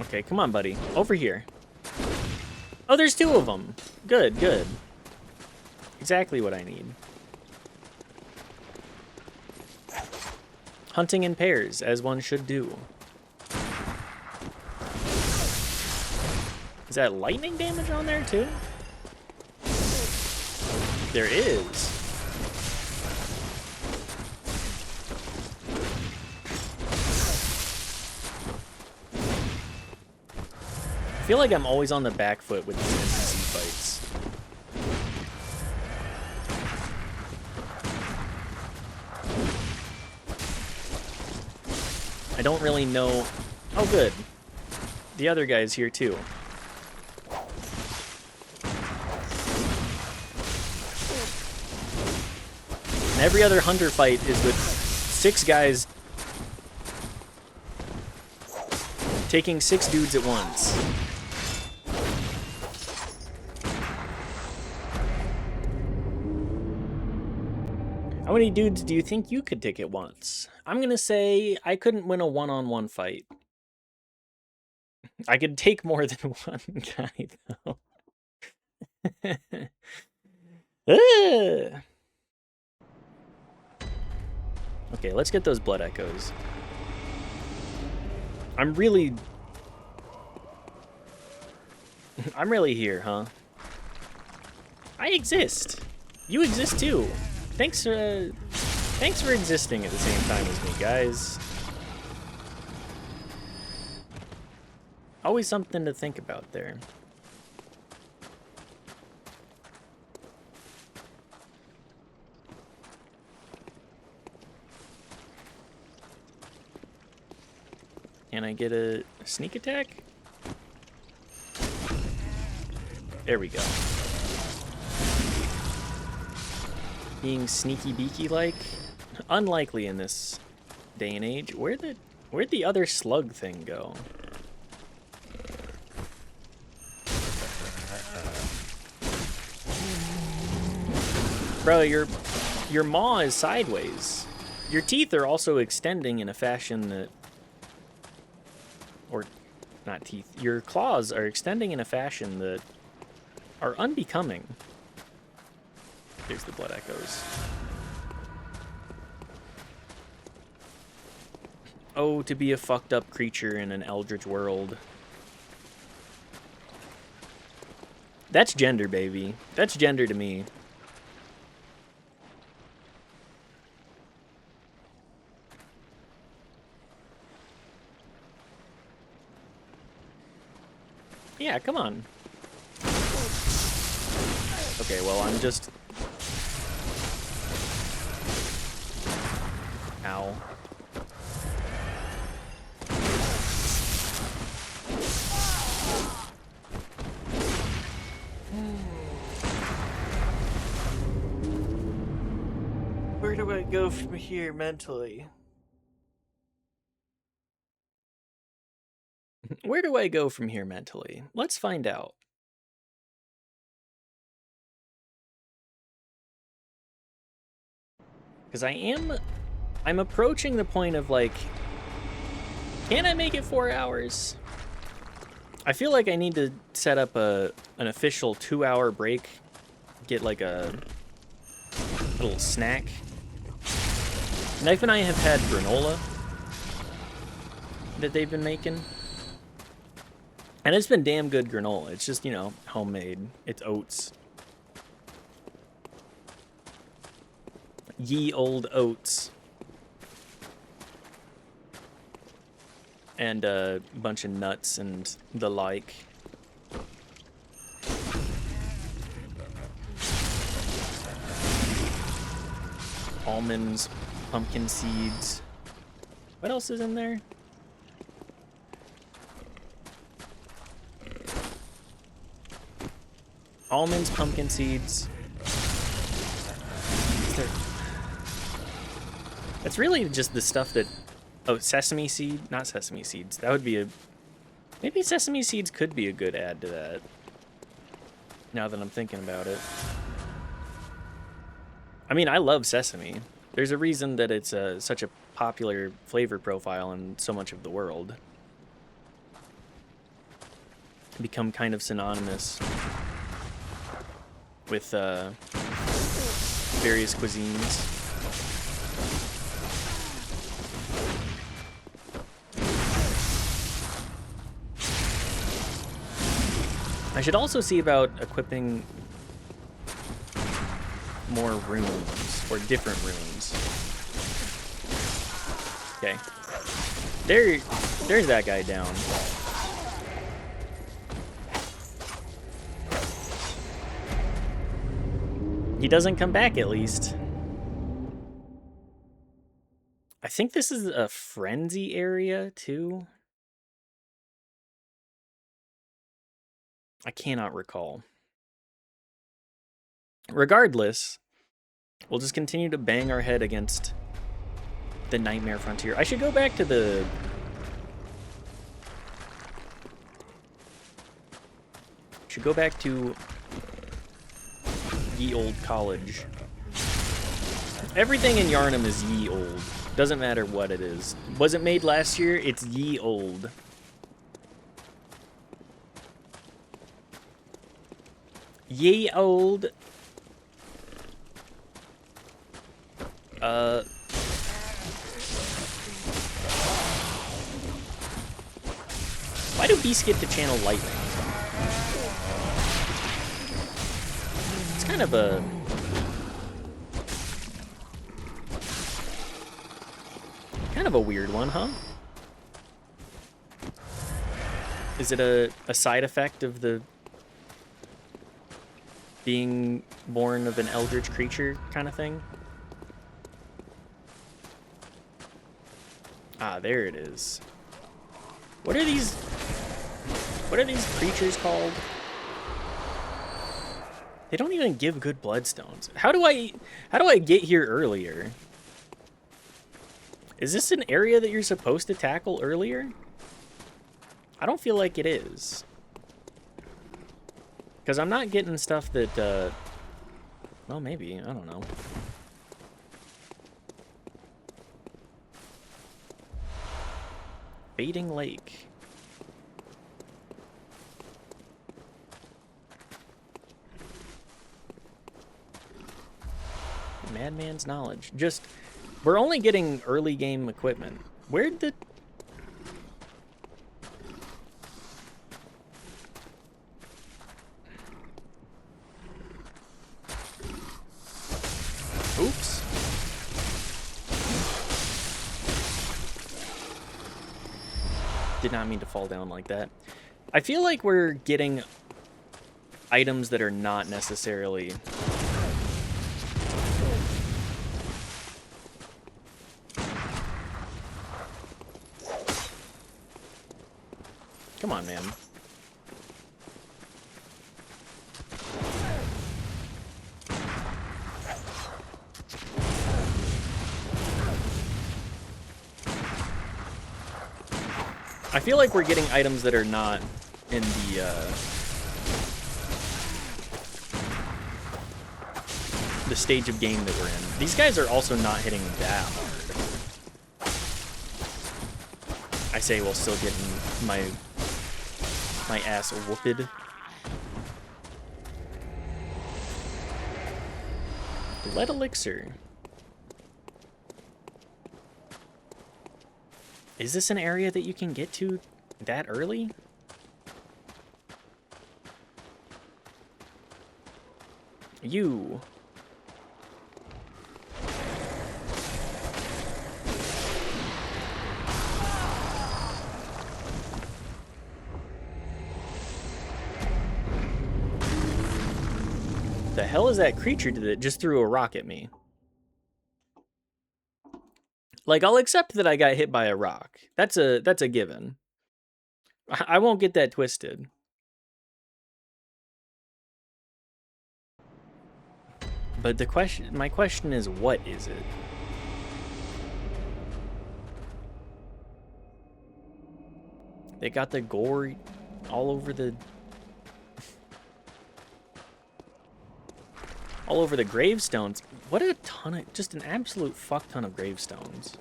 Okay, come on, buddy. Over here. Oh, there's two of them. Good, good. Exactly what I need. Hunting in pairs, as one should do. Is that lightning damage on there, too? There is. I feel like I'm always on the back foot with these NPC fights. I don't really know... Oh, good. The other guy's here, too. And every other hunter fight is with 6 guys taking 6 dudes at once. How many dudes do you think you could take at once? I'm gonna say I couldn't win a one-on-one fight. I could take more than one guy, though. Okay, let's get those blood echoes. I'm really here, huh? I exist. You exist too. Thanks for existing at the same time as me, guys. Always something to think about there. Can I get a sneak attack? There we go. Being sneaky beaky like? Unlikely in this day and age. Where'd the other slug thing go? Bro, your maw is sideways. Your teeth are also extending in a fashion that... Or, not teeth. Your claws are extending in a fashion that are unbecoming. There's the blood echoes. Oh, to be a fucked up creature in an eldritch world. That's gender, baby. That's gender to me. Yeah, come on. Okay, well, I'm just... Ow. Where do I go from here mentally? Where do I go from here mentally? Let's find out. Because I'm approaching the point of like, can I make it 4 hours? I feel like I need to set up an official 2-hour break, get like a little snack. Knife and I have had granola that they've been making. And it's been damn good granola. It's just, you know, homemade. It's oats. Ye old oats. And a bunch of nuts and the like. Almonds, pumpkin seeds. What else is in there? Almonds, pumpkin seeds. It's really just the stuff that... Oh, sesame seed? Not sesame seeds. That would be a... Maybe sesame seeds could be a good add to that. Now that I'm thinking about it. I mean, I love sesame. There's a reason that it's such a popular flavor profile in so much of the world. Become kind of synonymous with various cuisines. I should also see about equipping more runes, or different runes. Okay. There's that guy down. He doesn't come back, at least. I think this is a frenzy area, too. I cannot recall. Regardless, we'll just continue to bang our head against the Nightmare Frontier. I should go back to the... Should go back to Ye Old College. Everything in Yharnam is ye old. Doesn't matter what it is. Was it made last year? It's ye old. Ye old. Why do beasts get to channel lightning? It's kind of a... Kind of a weird one, huh? Is it a side effect of the being born of an eldritch creature kind of thing? Ah, there it is. What are these creatures called? They don't even give good bloodstones. How do I get here earlier? Is this an area that you're supposed to tackle earlier? I don't feel like it is. Because I'm not getting stuff that, well, maybe. I don't know. Fading Lake. Madman's knowledge. Just, we're only getting early game equipment. Where'd the... Oops. Did not mean to fall down like that. I feel like we're getting items that are not necessarily... Come on, man. I feel like we're getting items that are not in the stage of game that we're in. These guys are also not hitting that hard. I say while still getting my ass whooped. Blood elixir. Is this an area that you can get to that early? You. The hell is that creature that just threw a rock at me? Like, I'll accept that I got hit by a rock. That's a given. I won't get that twisted. But my question is, what is it? They got the gore all over the gravestones. What a ton of, just an absolute fuck ton of gravestones.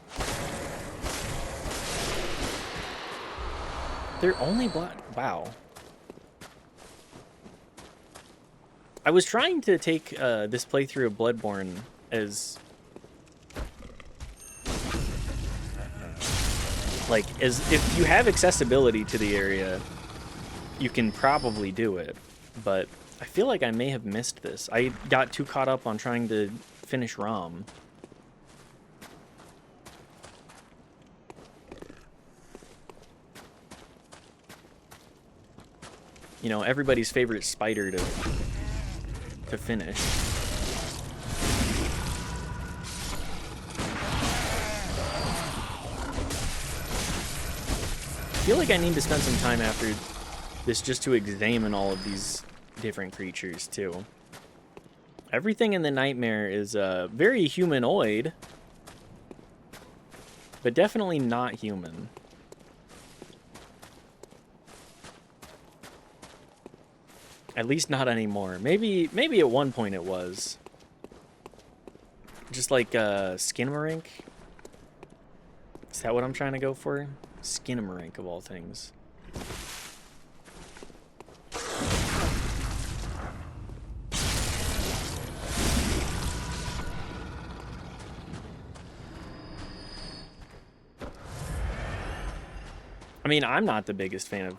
They're only black. Wow. I was trying to take this playthrough of Bloodborne as if you have accessibility to the area, you can probably do it. But I feel like I may have missed this. I got too caught up on trying to finish ROM. You know, everybody's favorite spider to finish. I feel like I need to spend some time after this just to examine all of these different creatures too. Everything in the nightmare is very humanoid, but definitely not human. At least not anymore. Maybe at one point it was. Just like Skinamarink. Is that what I'm trying to go for? Skinamarink of all things. I mean, I'm not the biggest fan of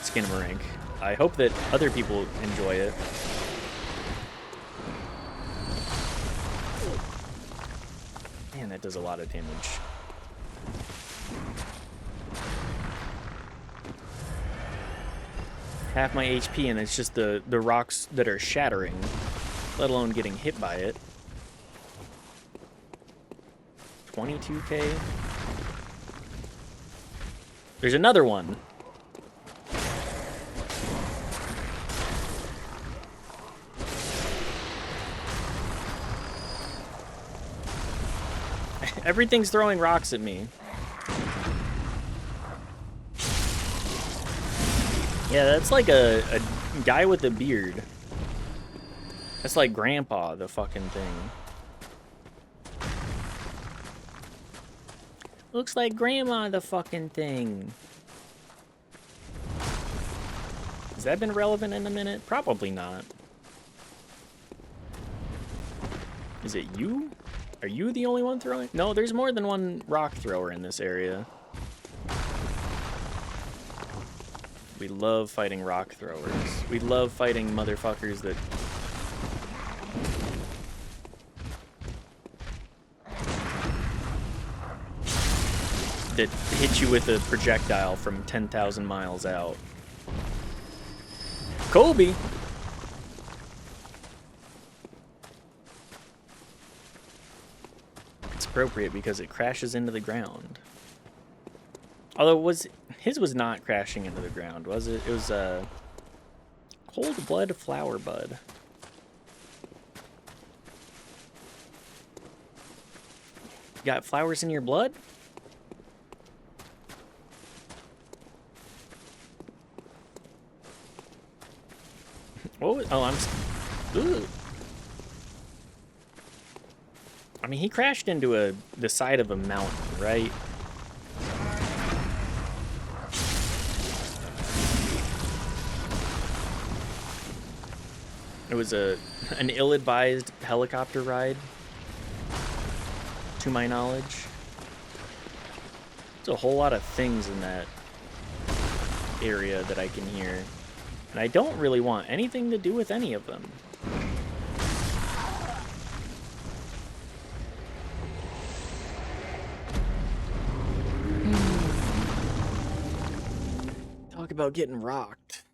Skinamarink. I hope that other people enjoy it. Man, that does a lot of damage. Half my HP, and it's just the rocks that are shattering, let alone getting hit by it. 22k. There's another one. Everything's throwing rocks at me. Yeah, that's like a guy with a beard. That's like Grandpa, the fucking thing. Looks like Grandma, the fucking thing. Has that been relevant in a minute? Probably not. Is it you? Are you the only one throwing? No, there's more than one rock thrower in this area. We love fighting rock throwers. We love fighting motherfuckers that hit you with a projectile from 10,000 miles out. Kobe! It's appropriate because it crashes into the ground. Although, His was not crashing into the ground, was it? It was a cold blood flower bud. You got flowers in your blood? Oh, ooh. I mean, he crashed into the side of a mountain, right? It was an ill-advised helicopter ride, to my knowledge. There's a whole lot of things in that area that I can hear, and I don't really want anything to do with any of them. Talk about getting rocked.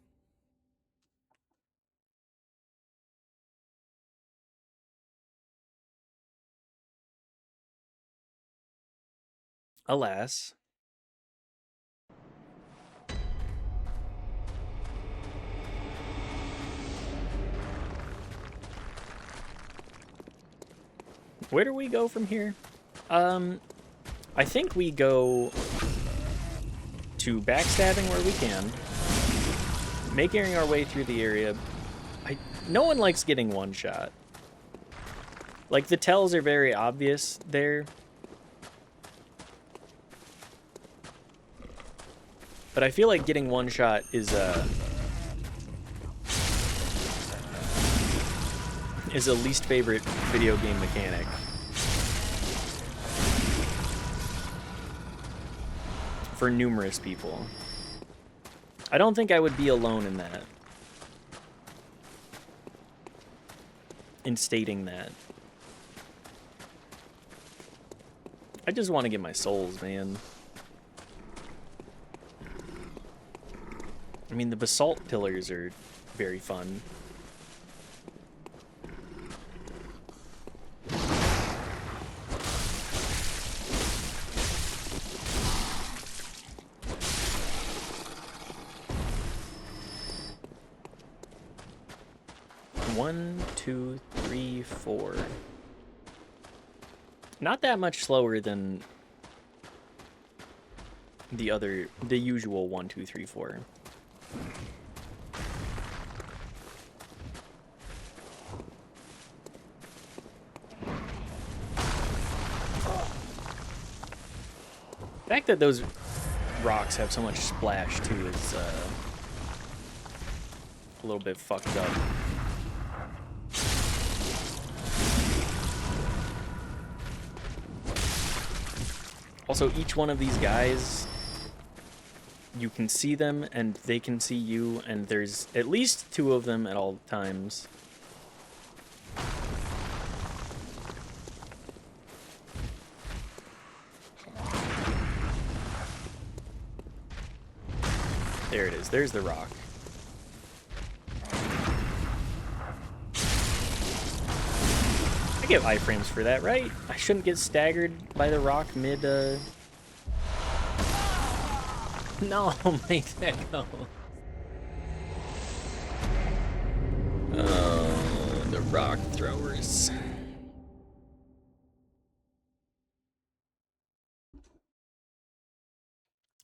Alas. Where do we go from here? I think we go to backstabbing where we can, making our way through the area. No one likes getting one shot. Like, the tells are very obvious there. But I feel like getting one shot is a least favorite video game mechanic. For numerous people. I don't think I would be alone in that. In stating that. I just want to get my souls, man. I mean, the basalt pillars are very fun. One, two, three, four. Not that much slower than the usual 1, 2, 3, 4. The fact that those rocks have so much splash too is a little bit fucked up. Also, each one of these guys, you can see them and they can see you, and there's at least 2 of them at all times. There it is. There's the rock. I get iframes for that, right? I shouldn't get staggered by the rock mid, No, make that go. Oh, the rock throwers.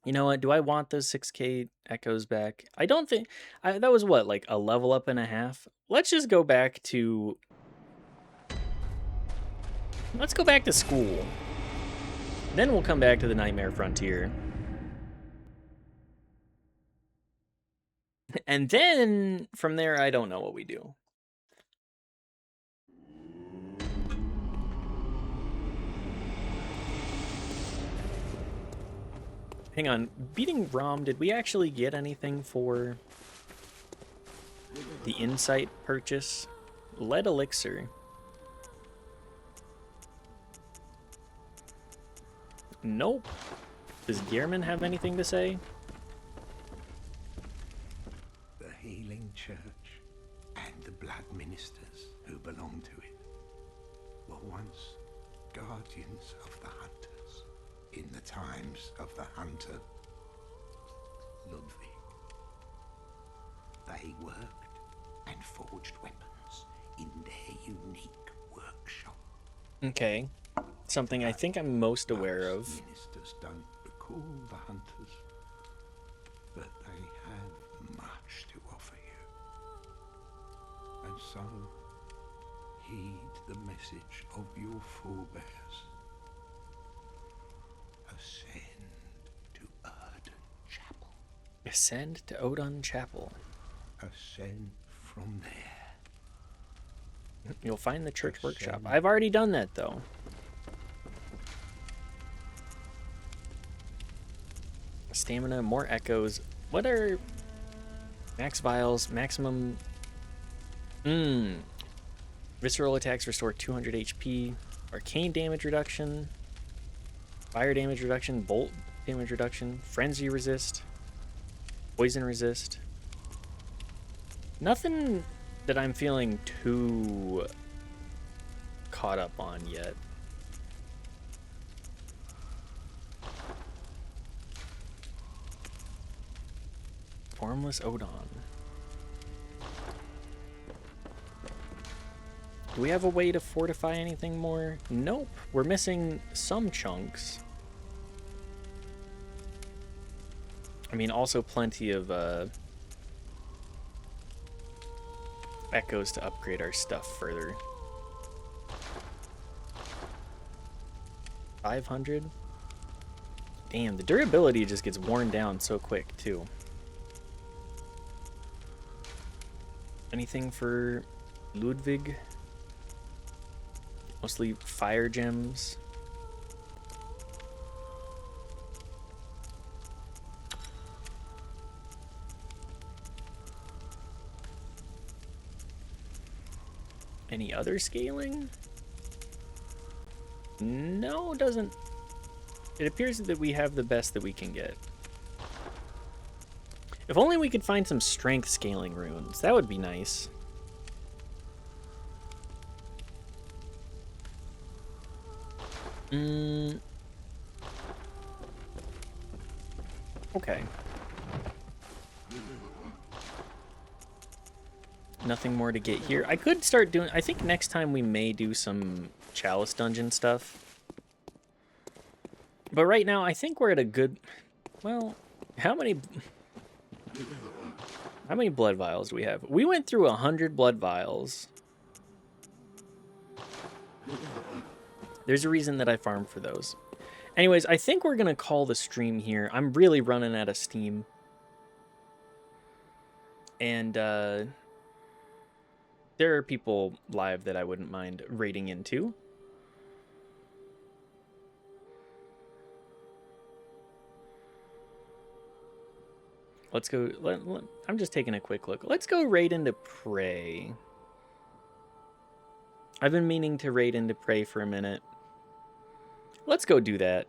You know what? Do I want those 6K echoes back? I don't think... that was what, like a level up and a half? Let's just go back to... Let's go back to school. Then we'll come back to the Nightmare Frontier. And then, from there, I don't know what we do. Hang on, beating Rom, did we actually get anything for the insight purchase? Lead elixir. Nope. Does Gehrman have anything to say? The healing church and the blood ministers who belong to it were once guardians of the hunters in the times of the hunter. Ludwig. They worked and forged weapons in their unique workshop. Okay. Something I think I'm most aware of. Most ministers don't recall the hunters, but they have much to offer you. And so, heed the message of your forebears. Ascend to Erden Chapel. Ascend to Odin Chapel. Ascend from there. You'll find the church workshop. Ascend. I've already done that, though. Stamina, more echoes. What are max vials, maximum? Visceral attacks restore 200 HP. Arcane damage reduction. Fire damage reduction. Bolt damage reduction. Frenzy resist. Poison resist. Nothing that I'm feeling too caught up on yet. Formless Odon. Do we have a way to fortify anything more? Nope. We're missing some chunks. I mean, also plenty of echoes to upgrade our stuff further. 500? Damn, the durability just gets worn down so quick, too. Anything for Ludwig? Mostly fire gems. Any other scaling? No, it doesn't. It appears that we have the best that we can get. If only we could find some strength scaling runes. That would be nice. Okay. Nothing more to get here. I could start doing... I think next time we may do some Chalice Dungeon stuff. But right now, I think we're at a good... Well, how many blood vials do we have? We went through 100 blood vials. There's a reason that I farmed for those. Anyways, I think we're going to call the stream here. I'm really running out of steam. And there are people live that I wouldn't mind raiding into. Let's go. I'm just taking a quick look. Let's go raid into Prey. I've been meaning to raid into Prey for a minute. Let's go do that.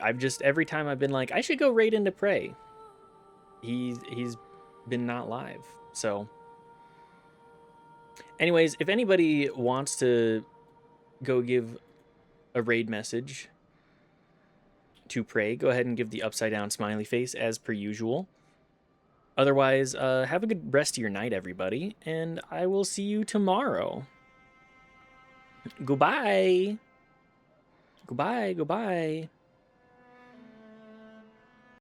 I've just, every time I've been like, I should go raid into Prey. He's been not live. So anyways, if anybody wants to go give a raid message to Prey, go ahead and give the upside down smiley face as per usual. Otherwise, have a good rest of your night, everybody, and I will see you tomorrow. Goodbye. Goodbye. Goodbye.